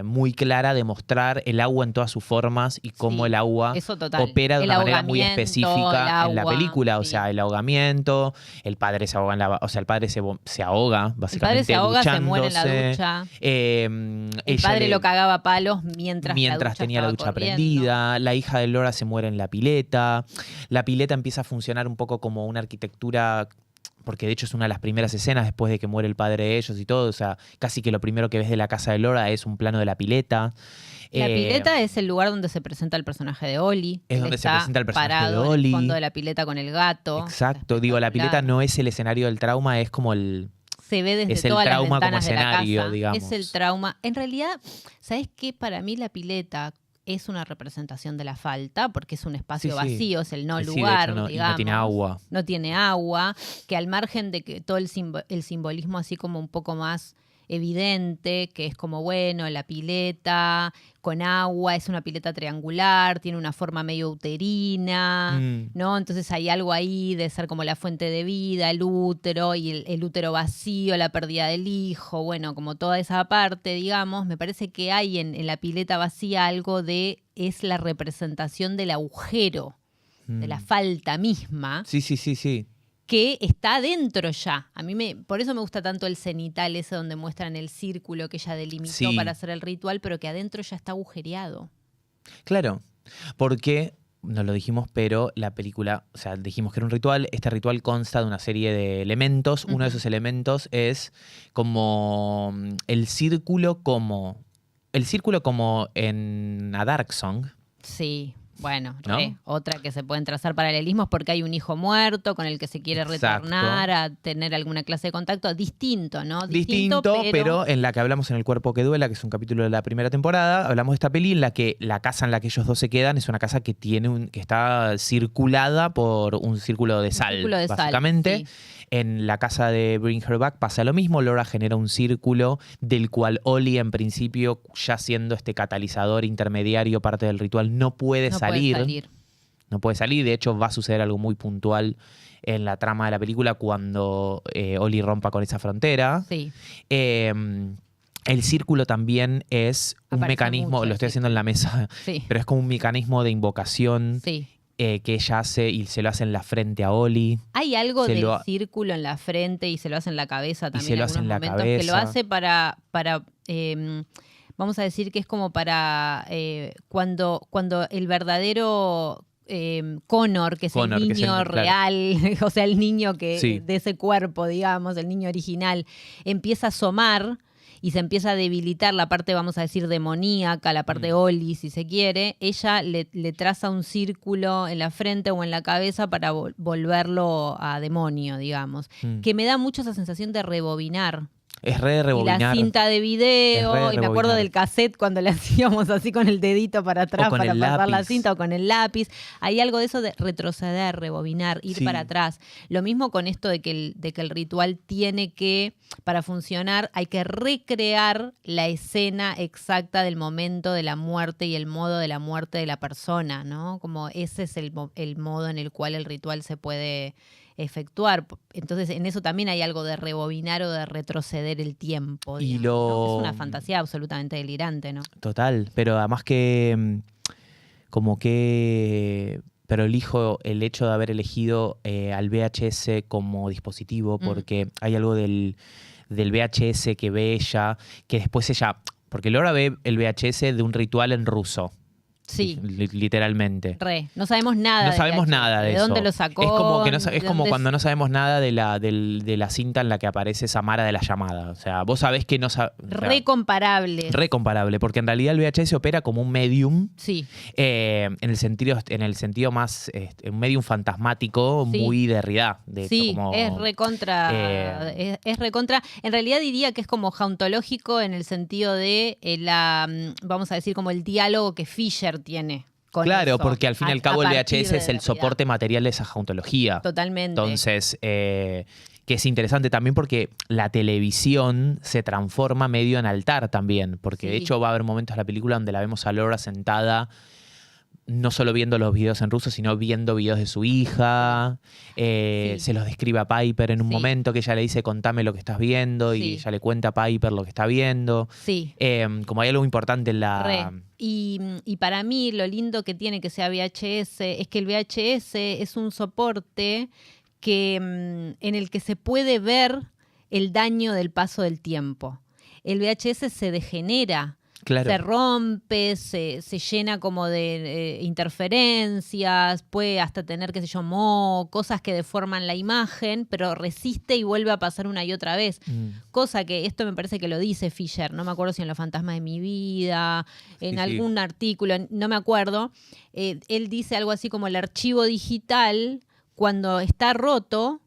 muy clara de mostrar el agua en todas sus formas y cómo Sí, el agua eso total. opera de El una manera muy ahogamiento, específica el en la agua, película. O sí. sea, el ahogamiento, el padre se ahoga o sea, el padre se ahoga, El básicamente. padre se ahoga, se muere en la duchándose. ducha. El El padre lo cagaba a palos mientras la ducha tenía la estaba ducha corriendo. prendida, la hija de Laura se muere en la pileta empieza a funcionar un poco como una arquitectura, porque de hecho es una de las primeras escenas después de que muere el padre de ellos y todo, o sea, casi que lo primero que ves de la casa de Laura es un plano de la pileta. La pileta es el lugar donde se presenta el personaje de Oli. Es Él donde se está presenta el personaje parado de Oli. en el fondo de la pileta con el gato. Exacto, digo, la pileta Espectacular. no es el escenario del trauma, es como Se ve desde es el todas las trauma como ventanas de la escenario, casa. digamos. Es el trauma. En realidad, ¿sabes qué? Para mí la pileta es una representación de la falta, porque es un espacio Sí, sí. vacío, es el no Sí, de lugar, hecho, y no digamos. tiene agua. No tiene agua, que al margen de que todo el simbolismo así como un poco más evidente, que es como, bueno, la pileta con agua, es una pileta triangular, tiene una forma medio uterina, ¿no? Entonces hay algo ahí de ser como la fuente de vida, el útero y el útero vacío, la pérdida del hijo, bueno, como toda esa parte, digamos, me parece que hay en la pileta vacía algo es la representación del agujero, de la falta misma, Sí, sí, sí, sí. que está adentro ya. A mí por eso me gusta tanto el cenital ese donde muestran el círculo que ella delimitó Sí. para hacer el ritual, pero que adentro ya está agujereado. Claro, porque, no lo dijimos, pero la película, o sea, dijimos que era un ritual, este ritual consta de una serie de elementos, uno de esos elementos es como el círculo como en A Dark Song, Sí, bueno, ¿no? otra que se pueden trazar paralelismos porque hay un hijo muerto con el que se quiere Exacto. retornar a tener alguna clase de contacto. Distinto, ¿no? Distinto, pero en la que hablamos en El cuerpo que duela, que es un capítulo de la primera temporada, hablamos de esta peli en la que la casa en la que ellos dos se quedan es una casa que que está circulada por un círculo de sal, círculo de sal, básicamente. sí. En la casa de Bring Her Back pasa lo mismo. Laura genera un círculo del cual Oli, en principio, ya siendo este catalizador intermediario, parte del ritual, no puede salir. No puede salir. De hecho, va a suceder algo muy puntual en la trama de la película cuando Oli rompa con esa frontera. Sí. El círculo también es un Aparece mecanismo, mucho lo el estoy haciendo en la mesa, Sí. pero es como un mecanismo de invocación Sí. que ella hace y se lo hace en la frente a Oli. Hay algo Se del lo- círculo en la frente y se lo hace en la cabeza también se lo en hace en algunos la momentos, que lo cabeza. hace para vamos a decir que es como para cuando el verdadero Connor, que es Connor, el que es niño el- claro. real, o sea, el niño Sí. de ese cuerpo, digamos, el niño original, empieza a asomar y se empieza a debilitar la parte, vamos a decir, demoníaca, la parte Oli, si se quiere, ella le traza un círculo en la frente o en la cabeza para volverlo a demonio, digamos. Que me da mucho esa sensación de rebobinar. Es re de rebobinar. Y la cinta de video, y me acuerdo del cassette cuando le hacíamos así con el dedito para atrás para pasar la cinta, o con el lápiz. Hay algo de eso de retroceder, rebobinar, ir para atrás. Lo mismo con esto de que el ritual tiene que, para funcionar, hay que recrear la escena exacta del momento de la muerte y el modo de la muerte de la persona, ¿no? Como ese es el modo en el cual el ritual se puede efectuar. Entonces en eso también hay algo de rebobinar o de retroceder el tiempo, digamos, ¿no? Es una fantasía absolutamente delirante, ¿no? Total, pero además que como que pero elijo el hecho de haber elegido al VHS como dispositivo porque hay algo del VHS que ve ella, que después ella, porque Laura ve el VHS de un ritual en ruso. Sí. Literalmente. No sabemos nada. No sabemos nada de eso. ¿De dónde lo sacó? Es como, es como cuando no sabemos nada de la cinta en la que aparece Samara de la llamada. O sea, vos sabés que no sabés. Recomparable. Recomparable, porque en realidad el VHS opera como un medium. Sí. En el sentido más, un medium fantasmático, muy Derrida. Sí, como, es recontra. Es recontra. En realidad diría que es como jauntológico en el sentido de vamos a decir, como el diálogo que Fisher tiene con claro, eso, porque al fin y al cabo el VHS es el soporte material de esa jauntología. Totalmente. Entonces, que es interesante también porque la televisión se transforma medio en altar también, porque de hecho va a haber momentos en la película donde la vemos a Laura sentada no solo viendo los videos en ruso, sino viendo videos de su hija. Se los describe a Piper en un momento que ella le dice, contame lo que estás viendo, y ella le cuenta a Piper lo que está viendo. Sí. Como hay algo importante en la... Y para mí lo lindo que tiene que sea VHS es que el VHS es un soporte en el que se puede ver el daño del paso del tiempo. El VHS se degenera. Claro. Se rompe, se llena como de interferencias, puede hasta tener, qué sé yo, moho, cosas que deforman la imagen, pero resiste y vuelve a pasar una y otra vez. Cosa que esto me parece que lo dice Fisher, no me acuerdo si en Los fantasmas de mi vida, en algún artículo, no me acuerdo. Él dice algo así como el archivo digital, cuando está roto,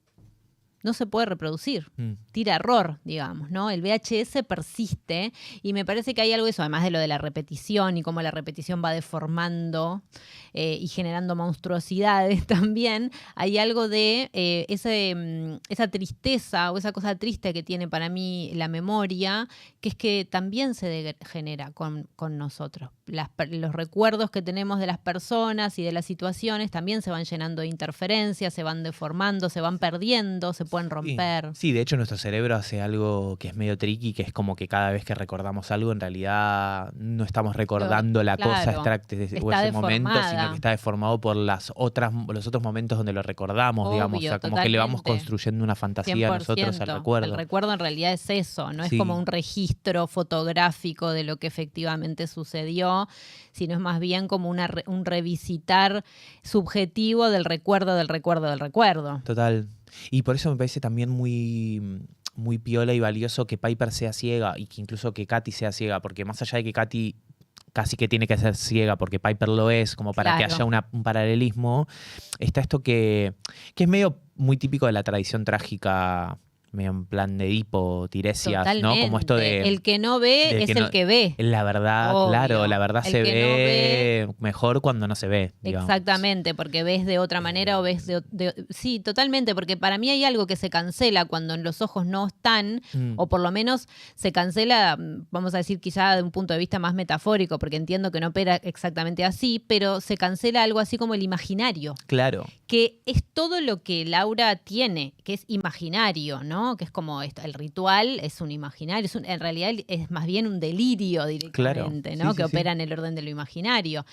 no se puede reproducir, tira error, digamos, ¿no? El VHS persiste y me parece que hay algo de eso, además de lo de la repetición y cómo la repetición va deformando y generando monstruosidades también, hay algo de esa tristeza o esa cosa triste que tiene para mí la memoria, que es que también se degenera con nosotros. Los recuerdos que tenemos de las personas y de las situaciones también se van llenando de interferencias, se van deformando, se van perdiendo, se pueden romper. Sí, de hecho nuestro cerebro hace algo que es medio tricky, que es como que cada vez que recordamos algo, en realidad no estamos recordando la cosa extracta o ese momento, sino que está deformado por los otros momentos donde lo recordamos, digamos. O sea, como que le vamos construyendo una fantasía a nosotros al recuerdo. El recuerdo en realidad es eso, no es como un registro fotográfico de lo que efectivamente sucedió, sino es más bien como un revisitar subjetivo del recuerdo del recuerdo del recuerdo. Total. Y por eso me parece también muy, muy piola y valioso que Piper sea ciega y que incluso que Katy sea ciega, porque más allá de que Katy casi que tiene que ser ciega porque Piper lo es, como para que haya un paralelismo, está esto que es medio muy típico de la tradición trágica, medio en plan de Edipo, Tiresias, totalmente, ¿no? Como esto de... El que no ve es el que ve. La verdad, obvio. Claro, la verdad se ve mejor cuando no se ve, digamos. Exactamente, porque ves de otra manera o ves sí, totalmente, porque para mí hay algo que se cancela cuando los ojos no están, o por lo menos se cancela, vamos a decir quizá de un punto de vista más metafórico, porque entiendo que no opera exactamente así, pero se cancela algo así como el imaginario. Claro. Que es todo lo que Laura tiene, que es imaginario, ¿no? Que es como esto, el ritual es un imaginario, en realidad es más bien un delirio directamente, ¿no? Que opera en el orden de lo imaginario.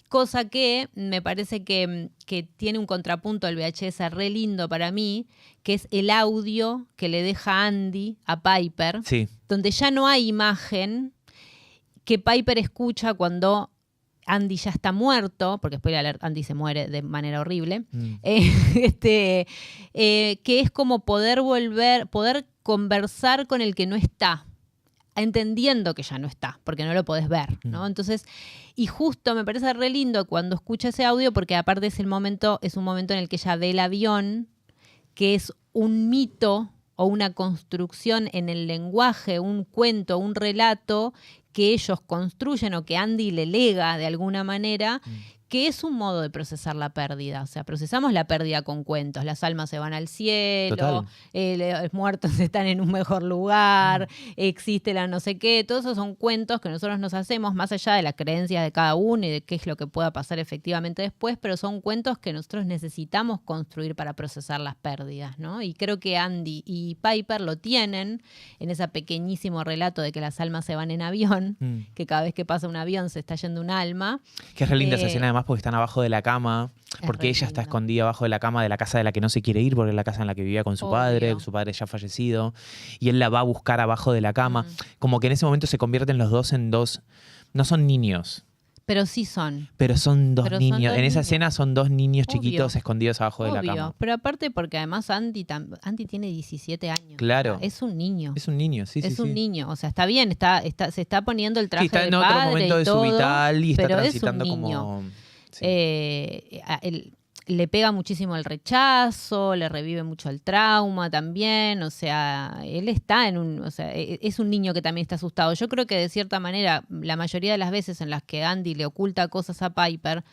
Cosa que me parece que tiene un contrapunto al VHS re lindo para mí, que es el audio que le deja Andy a Piper, donde ya no hay imagen, que Piper escucha cuando Andy ya está muerto, porque spoiler alert, Andy se muere de manera horrible, que es como poder conversar con el que no está. entendiendo que ya no está, porque no lo podés ver, ¿no? Entonces, y justo me parece re lindo cuando escucha ese audio, porque aparte es un momento en el que ella ve el avión, que es un mito o una construcción en el lenguaje, un cuento, un relato que ellos construyen o que Andy le lega de alguna manera, que es un modo de procesar la pérdida. O sea, procesamos la pérdida con cuentos. Las almas se van al cielo, los muertos están en un mejor lugar, existe la no sé qué. Todos esos son cuentos que nosotros nos hacemos más allá de las creencias de cada uno y de qué es lo que pueda pasar efectivamente después, pero son cuentos que nosotros necesitamos construir para procesar las pérdidas, ¿no? Y creo que Andy y Piper lo tienen en ese pequeñísimo relato de que las almas se van en avión, que cada vez que pasa un avión se está yendo un alma. Que es re linda esa escena, además, porque están abajo de la cama, porque ella está escondida abajo de la cama de la casa de la que no se quiere ir, porque es la casa en la que vivía con su padre ya fallecido, y él la va a buscar abajo de la cama. Como que en ese momento se convierten los dos en dos, no son niños. Pero sí son. Pero son dos niños. En esa escena son dos niños chiquitos escondidos abajo de la cama. Pero aparte porque además Andy tiene 17 años. Claro. Es un niño. Es un niño, sí. Es un niño. O sea, está bien, se está poniendo el traje está en de otro padre momento de todo, su vital y está pero transitando es un niño. como... Sí. Le pega muchísimo el rechazo, le revive mucho el trauma también, o sea, él está es un niño que también está asustado. Yo creo que de cierta manera, la mayoría de las veces en las que Andy le oculta cosas a Piper,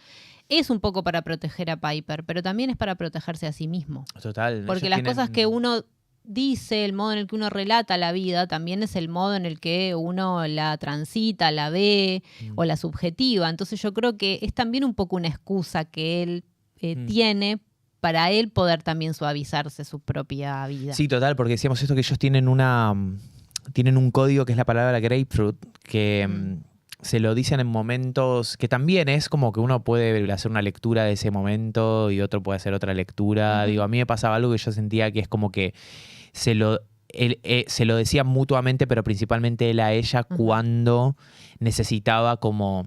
es un poco para proteger a Piper, pero también es para protegerse a sí mismo. Total. Porque las cosas que uno dice, el modo en el que uno relata la vida, también es el modo en el que uno la transita, la ve o la subjetiva. Entonces yo creo que es también un poco una excusa que él tiene para él poder también suavizarse su propia vida. Sí, total, porque decíamos esto que ellos tienen un código que es la palabra grapefruit, que se lo dicen en momentos que también es como que uno puede hacer una lectura de ese momento y otro puede hacer otra lectura. Digo, a mí me pasaba algo que yo sentía que es como que se lo decían mutuamente, pero principalmente él a ella cuando necesitaba como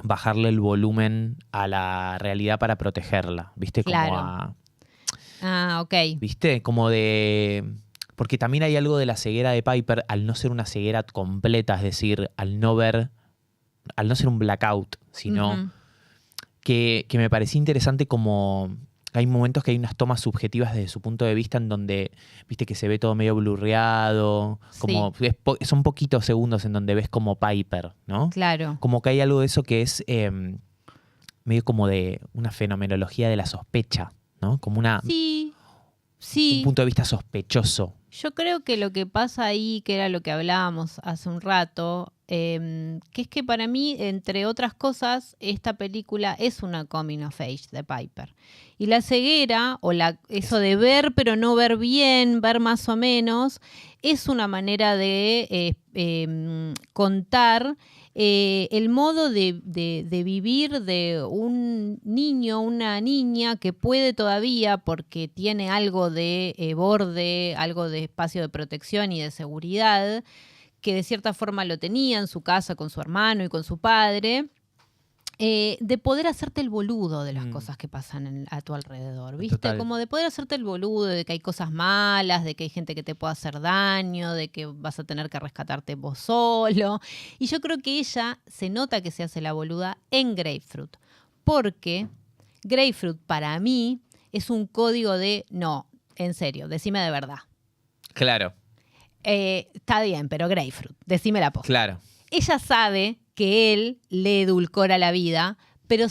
bajarle el volumen a la realidad para protegerla, ¿viste? Claro. Ok. ¿Viste? Como de... Porque también hay algo de la ceguera de Piper al no ser una ceguera completa, es decir, al no ser un blackout, sino que me parecía interesante como... Hay momentos que hay unas tomas subjetivas desde su punto de vista en donde, viste, que se ve todo medio blurreado, como son poquitos segundos en donde ves como Piper, ¿no? Claro. Como que hay algo de eso que es medio como de una fenomenología de la sospecha, ¿no? Como una... Sí. Un punto de vista sospechoso. Yo creo que lo que pasa ahí, que era lo que hablábamos hace un rato, que es que para mí, entre otras cosas, esta película es una coming of age de Piper. Y la ceguera, o eso de ver pero no ver bien, ver más o menos, es una manera de contar el modo de vivir de un niño, una niña que puede todavía, porque tiene algo de borde, algo de espacio de protección y de seguridad, que de cierta forma lo tenía en su casa con su hermano y con su padre, de poder hacerte el boludo de las cosas que pasan a tu alrededor, ¿viste? Total. Como de poder hacerte el boludo de que hay cosas malas, de que hay gente que te puede hacer daño, de que vas a tener que rescatarte vos solo. Y yo creo que ella se nota que se hace la boluda en Grapefruit, porque Grapefruit para mí es un código de, no, en serio, decime de verdad. Claro. Está bien, pero Grapefruit, decime la posta. Claro. Ella sabe que él le edulcora la vida, pero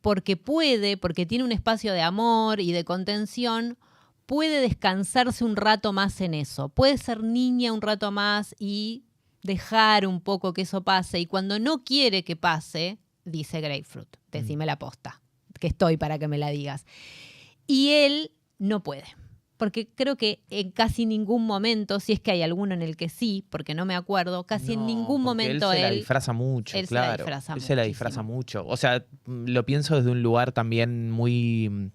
porque puede, porque tiene un espacio de amor y de contención, puede descansarse un rato más en eso. Puede ser niña un rato más y dejar un poco que eso pase. Y cuando no quiere que pase, dice Grapefruit, decime la posta, que estoy para que me la digas. Y él no puede. Porque creo que en casi ningún momento, si es que hay alguno en el que sí, porque no me acuerdo, casi en ningún momento él se la disfraza mucho, él claro. Él se la disfraza mucho. O sea, lo pienso desde un lugar también muy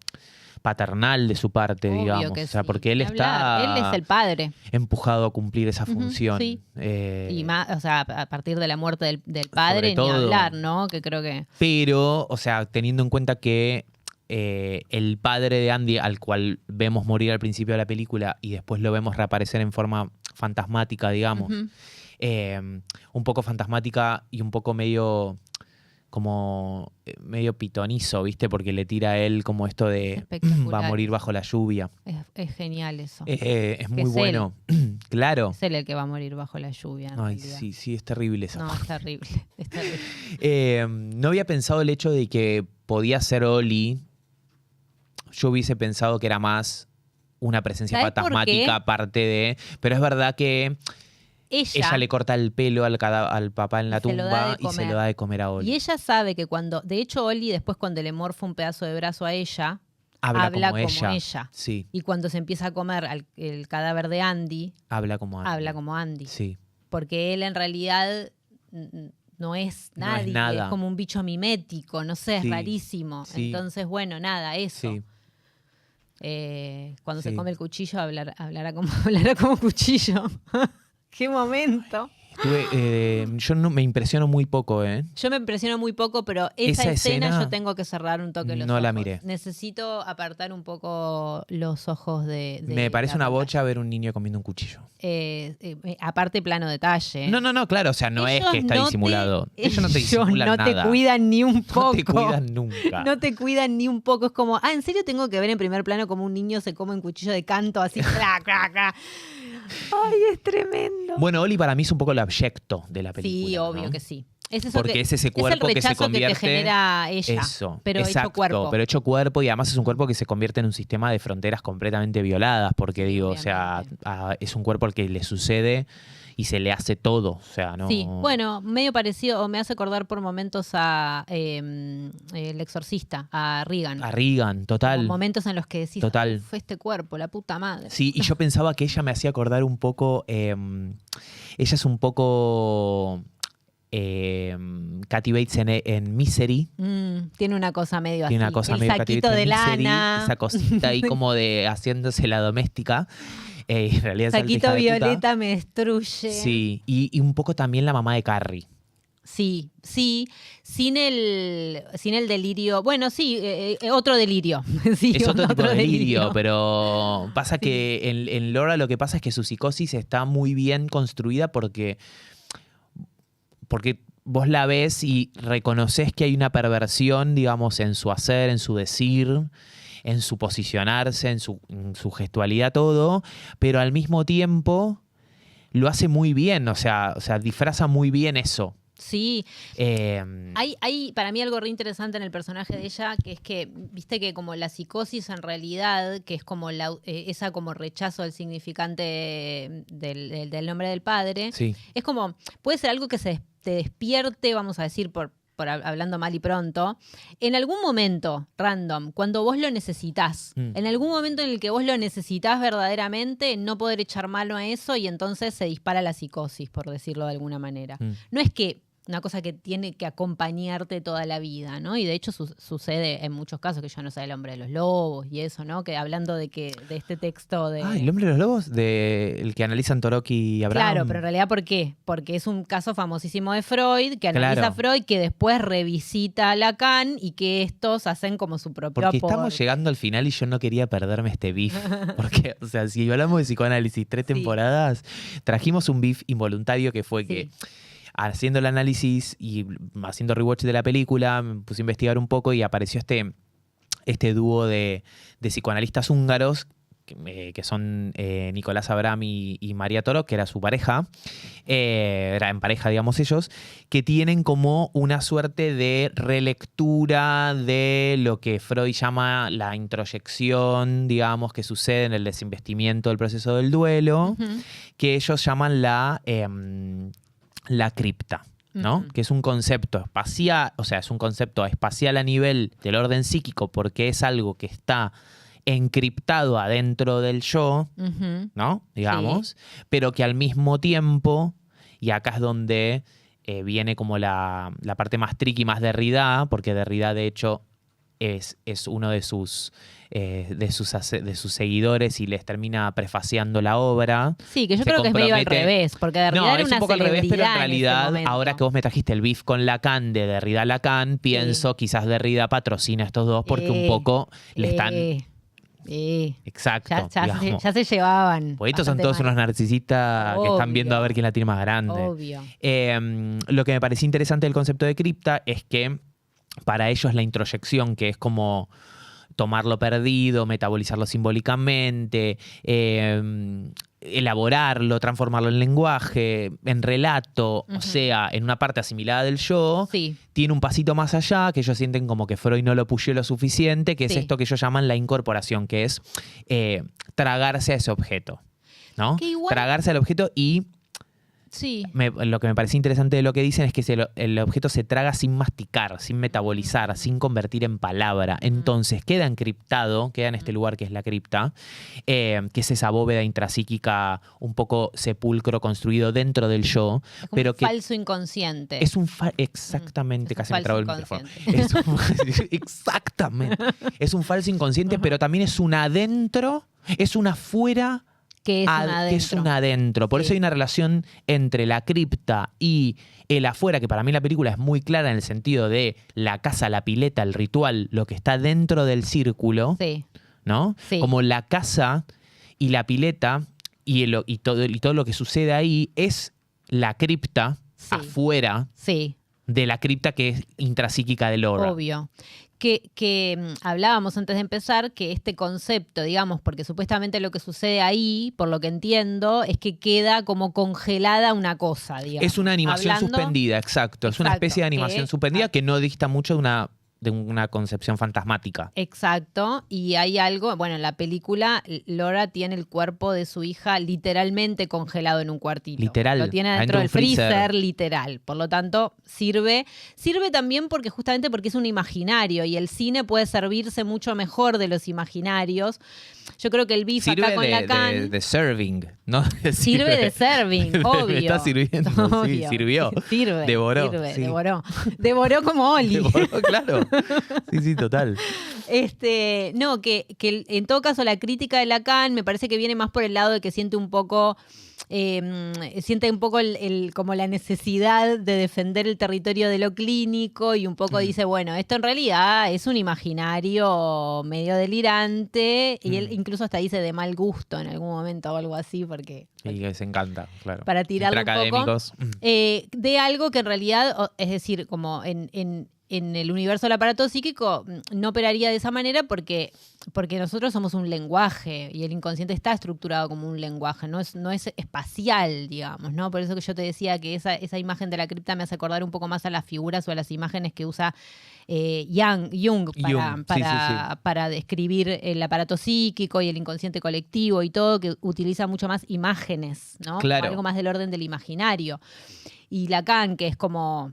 paternal de su parte, obvio, digamos. Que o sea, sí. porque él está... Él es el padre. Empujado a cumplir esa función. Sí. Y más, o sea, a partir de la muerte del padre, todo, ni hablar, ¿no? Que creo que... Pero, o sea, teniendo en cuenta que el padre de Andy, al cual vemos morir al principio de la película y después lo vemos reaparecer en forma fantasmática, digamos. Ujú. Un poco fantasmática y un poco medio medio pitonizo, ¿viste? Porque le tira a él como esto de Espectacular. va a morir bajo la lluvia. Es genial eso. Es muy es bueno. Claro. Es él el que va a morir bajo la lluvia. En Ay, realidad. sí, es terrible esa No, parte. es terrible. Es terrible. No había pensado el hecho de que podía ser Oli. Yo hubiese pensado que era más una presencia ¿Sabes por qué? fantasmática aparte de... Pero es verdad que ella le corta el pelo al papá en la se lo da tumba de y se comer. lo da de comer a Oli. Y ella sabe que cuando... De hecho, Oli después cuando le morfa un pedazo de brazo a ella, habla como ella. Sí, Y cuando se empieza a comer el cadáver de Andy, habla como Andy. habla como Andy. Sí, Porque él en realidad no es No es nadie, nada. es como un bicho mimético, no sé, es Sí, rarísimo. sí. Entonces, bueno, nada, eso. sí. Cuando Sí. se come el cuchillo, hablará como cuchillo. ¡Qué momento! Yo no, me impresiono muy poco, ¿eh? Yo me impresiono muy poco, pero esa escena yo tengo que cerrar un toque los no ojos. la miré. Necesito apartar un poco los ojos de Me parece la una pantalla. bocha ver un niño comiendo un cuchillo. Aparte plano detalle. No, claro, o sea, no es Ellos que está no disimulado. te- Ellos no te ellos disimulan no nada. te cuidan ni un poco. No te cuidan nunca. No te cuidan ni un poco. Es como, ¿en serio tengo que ver en primer plano como un niño se come un cuchillo de canto así? ¡Cra, cra, cra! ¡Ay, es tremendo! Bueno, Oli para mí es un poco el abyecto de la película. Sí, obvio ¿no? que sí. Es eso Porque que, es ese el cuerpo que se rechazo convierte... que te genera ella, Eso, pero exacto, hecho cuerpo. pero hecho cuerpo y además es un cuerpo que se convierte en un sistema de fronteras completamente violadas, porque digo, o sea, obviamente. es un cuerpo al que le sucede y se le hace todo, o sea, no... Sí, bueno, medio parecido, o me hace acordar por momentos a El Exorcista, a Regan. A Regan, total. Como momentos en los que decís, Total. fue este cuerpo, la puta madre. Sí, y yo pensaba que ella me hacía acordar un poco, ella es un poco Kathy Bates en Misery. Tiene una cosa medio Tiene así. una cosa el medio Kathy saquito Bates de en Misery, lana. esa cosita ahí como de haciéndose la doméstica. En realidad es alta Saquito hija de puta. violeta me destruye. Sí, y un poco también la mamá de Carrie. Sí, sin el delirio. Bueno, sí, otro delirio. Sí, Es otro tipo de delirio, delirio. pero pasa Sí. que en Laura lo que pasa es que su psicosis está muy bien construida porque vos la ves y reconoces que hay una perversión, digamos, en su hacer, en su decir, en su posicionarse, en su gestualidad, todo, pero al mismo tiempo lo hace muy bien, o sea, disfraza muy bien eso. Sí, Eh, hay para mí algo re interesante en el personaje de ella, que es que, viste que como la psicosis en realidad, que es como esa como rechazo del significante del nombre del padre, sí, es como, puede ser algo que te despierte, vamos a decir, hablando mal y pronto, en algún momento random, cuando vos lo necesitás, en algún momento en el que vos lo necesitás verdaderamente, no poder echar mano a eso y entonces se dispara la psicosis, por decirlo de alguna manera. No es que una cosa que tiene que acompañarte toda la vida, ¿no? Y de hecho sucede en muchos casos, que ya no sé, el hombre de los lobos y eso, ¿no? Que hablando de este texto de... el hombre de los lobos, el que analizan Toroki y Abraham. Claro, pero en realidad, ¿por qué? Porque es un caso famosísimo de Freud, que analiza Claro. a Freud, que después revisita a Lacan y que estos hacen como su propio Porque aporte. estamos llegando al final y yo no quería perderme este beef. Porque, o sea, si hablamos de psicoanálisis 3 temporadas, trajimos un beef involuntario que fue que haciendo el análisis y haciendo rewatch de la película, me puse a investigar un poco y apareció este dúo de psicoanalistas húngaros que son Nicolás Abraham y María Toro, que era su pareja, era en pareja, digamos ellos, que tienen como una suerte de relectura de lo que Freud llama la introyección, digamos, que sucede en el desinvestimiento del proceso del duelo, que ellos llaman la cripta, ¿no? Que es un concepto espacial, o sea, es un concepto espacial a nivel del orden psíquico porque es algo que está encriptado adentro del yo, ¿no? Digamos, pero que al mismo tiempo, y acá es donde viene como la parte más tricky, más Derrida, porque Derrida de hecho es uno de sus seguidores y les termina prefaciando la obra. Sí, que yo creo que es medio al revés, porque Derrida era es una un poco al revés, pero en celebridad realidad, ese momento. ahora que vos me trajiste el beef con Lacan, de Derrida-Lacan, pienso quizás Derrida patrocina a estos dos porque un poco le están Exacto. Ya se llevaban. Pues estos son todos unos narcisistas que están viendo a ver quién la tiene más grande. Obvio. Lo que me pareció interesante del concepto de cripta es que para ellos la introyección, que es como tomar lo perdido, metabolizarlo simbólicamente, elaborarlo, transformarlo en lenguaje, en relato, o sea, en una parte asimilada del yo, tiene un pasito más allá, que ellos sienten como que Freud no lo pusió lo suficiente, que es esto que ellos llaman la incorporación, que es tragarse a ese objeto, ¿no? Tragarse al objeto y... lo que me parece interesante de lo que dicen es que el objeto se traga sin masticar, sin metabolizar, sin convertir en palabra. Entonces queda encriptado, queda en este lugar que es la cripta, que es esa bóveda intrapsíquica, un poco sepulcro construido dentro del yo. Es como pero un que falso inconsciente. Es un exactamente, casi me trabo el micrófono. Exactamente. Es un falso inconsciente, pero también es un adentro, es un afuera. Que es un adentro. Por eso hay una relación entre la cripta y el afuera, que para mí la película es muy clara en el sentido de la casa, la pileta, el ritual, lo que está dentro del círculo, ¿no? Como la casa y la pileta y todo lo que sucede ahí es la cripta afuera de la cripta que es intrapsíquica del oro. Obvio. Que hablábamos antes de empezar que este concepto, digamos, porque supuestamente lo que sucede ahí, por lo que entiendo, es que queda como congelada una cosa, digamos. Es una animación suspendida, exacto. Es una especie de animación suspendida que no dista mucho de una concepción fantasmática. Exacto, y hay algo, bueno, en la película Laura tiene el cuerpo de su hija literalmente congelado en un cuartito. Literal. Lo tiene dentro del freezer, literal. Por lo tanto, sirve también porque justamente porque es un imaginario y el cine puede servirse mucho mejor de los imaginarios. Yo creo que el beef acá con Lacan... de serving, ¿no? Sirve de serving, obvio. Está sirviendo, obvio. Sí, sirvió. Sirve, devoró. Devoró como Oli. Devoró, claro. Sí, total. No, que en todo caso la crítica de Lacan me parece que viene más por el lado de que siente un poco como la necesidad de defender el territorio de lo clínico y un poco dice, bueno, esto en realidad es un imaginario medio delirante y él incluso hasta dice de mal gusto en algún momento o algo así porque... Sí, que se encanta, claro. Para tirarlo un poco de algo que en realidad, es decir, como en el universo del aparato psíquico no operaría de esa manera porque nosotros somos un lenguaje y el inconsciente está estructurado como un lenguaje, no es espacial, digamos, ¿no? Por eso que yo te decía que esa imagen de la cripta me hace acordar un poco más a las figuras o a las imágenes que usa Jung para describir el aparato psíquico y el inconsciente colectivo y todo, que utiliza mucho más imágenes, ¿no? Claro. Algo más del orden del imaginario. Y Lacan, que es como...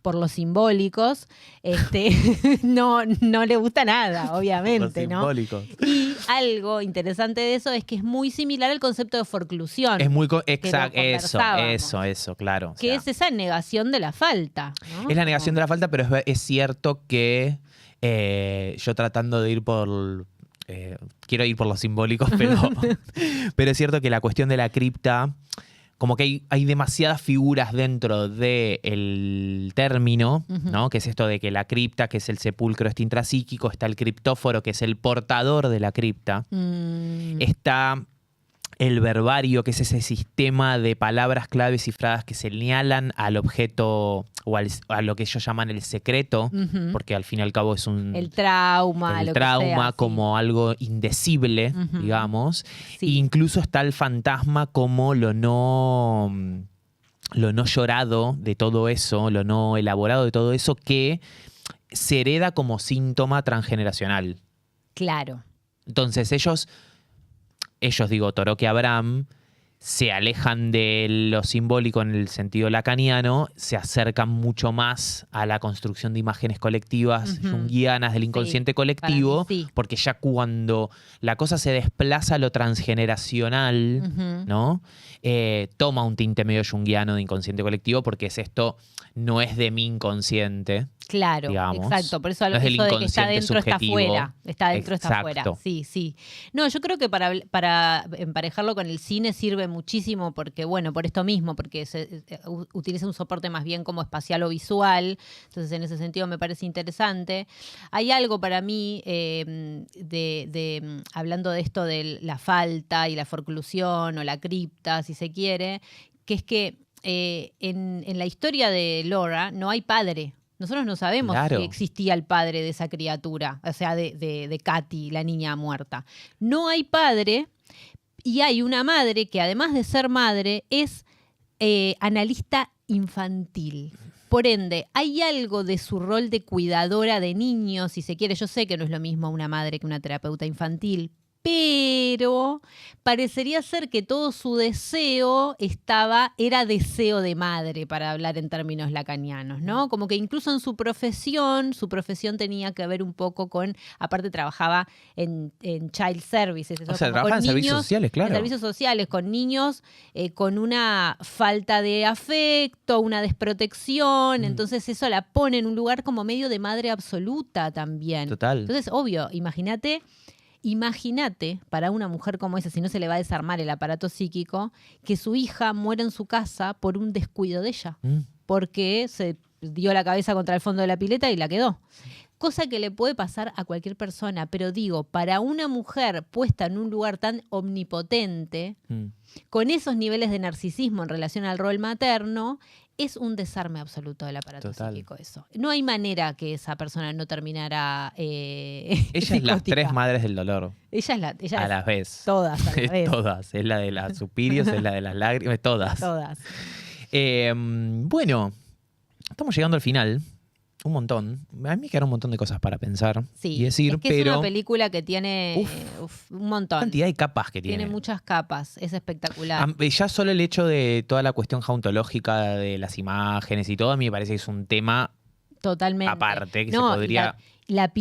por los simbólicos, no le gusta nada, obviamente, los simbólicos. ¿no? Y algo interesante de eso es que es muy similar al concepto de forclusión. Es muy... Exacto, eso, claro. Que es esa negación de la falta, ¿no? Es la negación de la falta, pero es cierto que yo tratando de ir por... quiero ir por los simbólicos, pero es cierto que la cuestión de la cripta... como que hay demasiadas figuras dentro del término, ¿no? Que es esto de que la cripta, que es el sepulcro intrapsíquico, está el criptóforo, que es el portador de la cripta, está el verbario, que es ese sistema de palabras claves cifradas que señalan al objeto o a lo que ellos llaman el secreto, porque al fin y al cabo es el trauma, lo que sea, como algo indecible, digamos. Sí. E incluso está el fantasma como lo no llorado de todo eso, lo no elaborado de todo eso, que se hereda como síntoma transgeneracional. Claro. Entonces ellos, digo, Toroque Abraham, se alejan de lo simbólico en el sentido lacaniano, se acercan mucho más a la construcción de imágenes colectivas junguianas del inconsciente colectivo, porque ya cuando la cosa se desplaza a lo transgeneracional, ¿no? Toma un tinte medio junguiano de inconsciente colectivo, porque es esto, no es de mi inconsciente. Claro, digamos. Exacto. Por eso no es eso de que está dentro, subjetivo. Está afuera. Está dentro, está afuera. Sí. No, yo creo que para emparejarlo con el cine sirve muchísimo porque, bueno, por esto mismo, porque utiliza un soporte más bien como espacial o visual. Entonces, en ese sentido me parece interesante. Hay algo para mí, hablando de esto de la falta y la forclusión o la cripta, si se quiere, que es que en la historia de Laura no hay padre. Nosotros no sabemos si existía el padre de esa criatura, o sea, de Katy, la niña muerta. No hay padre y hay una madre que, además de ser madre, es analista infantil. Por ende, hay algo de su rol de cuidadora de niños, si se quiere. Yo sé que no es lo mismo una madre que una terapeuta infantil, pero parecería ser que todo su deseo era deseo de madre, para hablar en términos lacanianos, ¿no? Como que incluso en su profesión tenía que ver un poco con, aparte trabajaba en child services. O sea, trabajaba en servicios sociales, claro. En servicios sociales, con niños con una falta de afecto, una desprotección, entonces eso la pone en un lugar como medio de madre absoluta también. Total. Entonces, obvio, imagínate, para una mujer como esa, si no se le va a desarmar el aparato psíquico, que su hija muera en su casa por un descuido de ella, porque se dio la cabeza contra el fondo de la pileta y la quedó. Cosa que le puede pasar a cualquier persona, pero digo, para una mujer puesta en un lugar tan omnipotente, con esos niveles de narcisismo en relación al rol materno, es un desarme absoluto del aparato psíquico eso. No hay manera que esa persona no terminara Ella es las 3 madres del dolor. Ella a la vez. Todas a la vez. Todas. Es la de las suspirios, es la de las lágrimas, todas. Todas. Bueno, estamos llegando al final. Un montón. A mí me quedaron un montón de cosas para pensar y decir, es que pero es una película que tiene un montón. Cantidad de capas que tiene. Tiene muchas capas, es espectacular. Ya solo el hecho de toda la cuestión jauntológica de las imágenes y todo, a mí me parece que es un tema totalmente aparte que se podría... La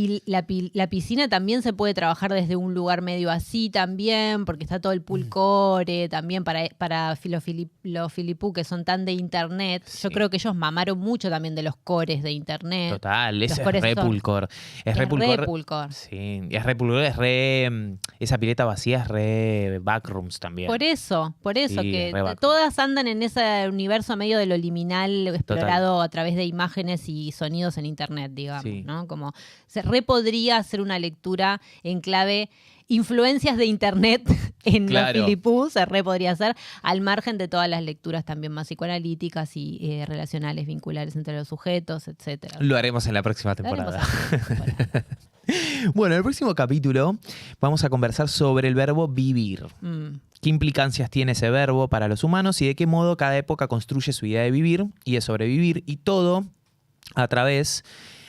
piscina también se puede trabajar desde un lugar medio así también, porque está todo el pool core, también para los Filipú que son tan de internet. Sí. Yo creo que ellos mamaron mucho también de los cores de internet. Total, ese es re pool core. Es re pool core. Sí, es re pool core, es re... Esa pileta vacía es re backrooms también. Por eso, sí, que todas andan en ese universo medio de lo liminal explorado Total. A través de imágenes y sonidos en internet, digamos, sí. ¿no? Como... Se podría hacer una lectura en clave influencias de internet en los Filipú, se podría hacer, al margen de todas las lecturas también más psicoanalíticas y relacionales, vinculares entre los sujetos, etcétera. Lo haremos en la próxima temporada. Bueno, en el próximo capítulo vamos a conversar sobre el verbo vivir. ¿Qué implicancias tiene ese verbo para los humanos y de qué modo cada época construye su idea de vivir y de sobrevivir? Y todo a través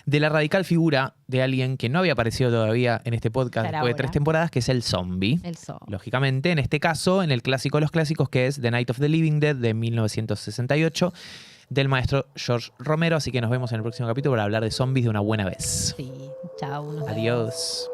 de la radical figura de alguien que no había aparecido todavía en este podcast después de 3 temporadas, que es el zombie. Lógicamente, en este caso, en el clásico de los clásicos, que es The Night of the Living Dead de 1968, del maestro George Romero. Así que nos vemos en el próximo capítulo para hablar de zombies de una buena vez. Sí, chao. Adiós.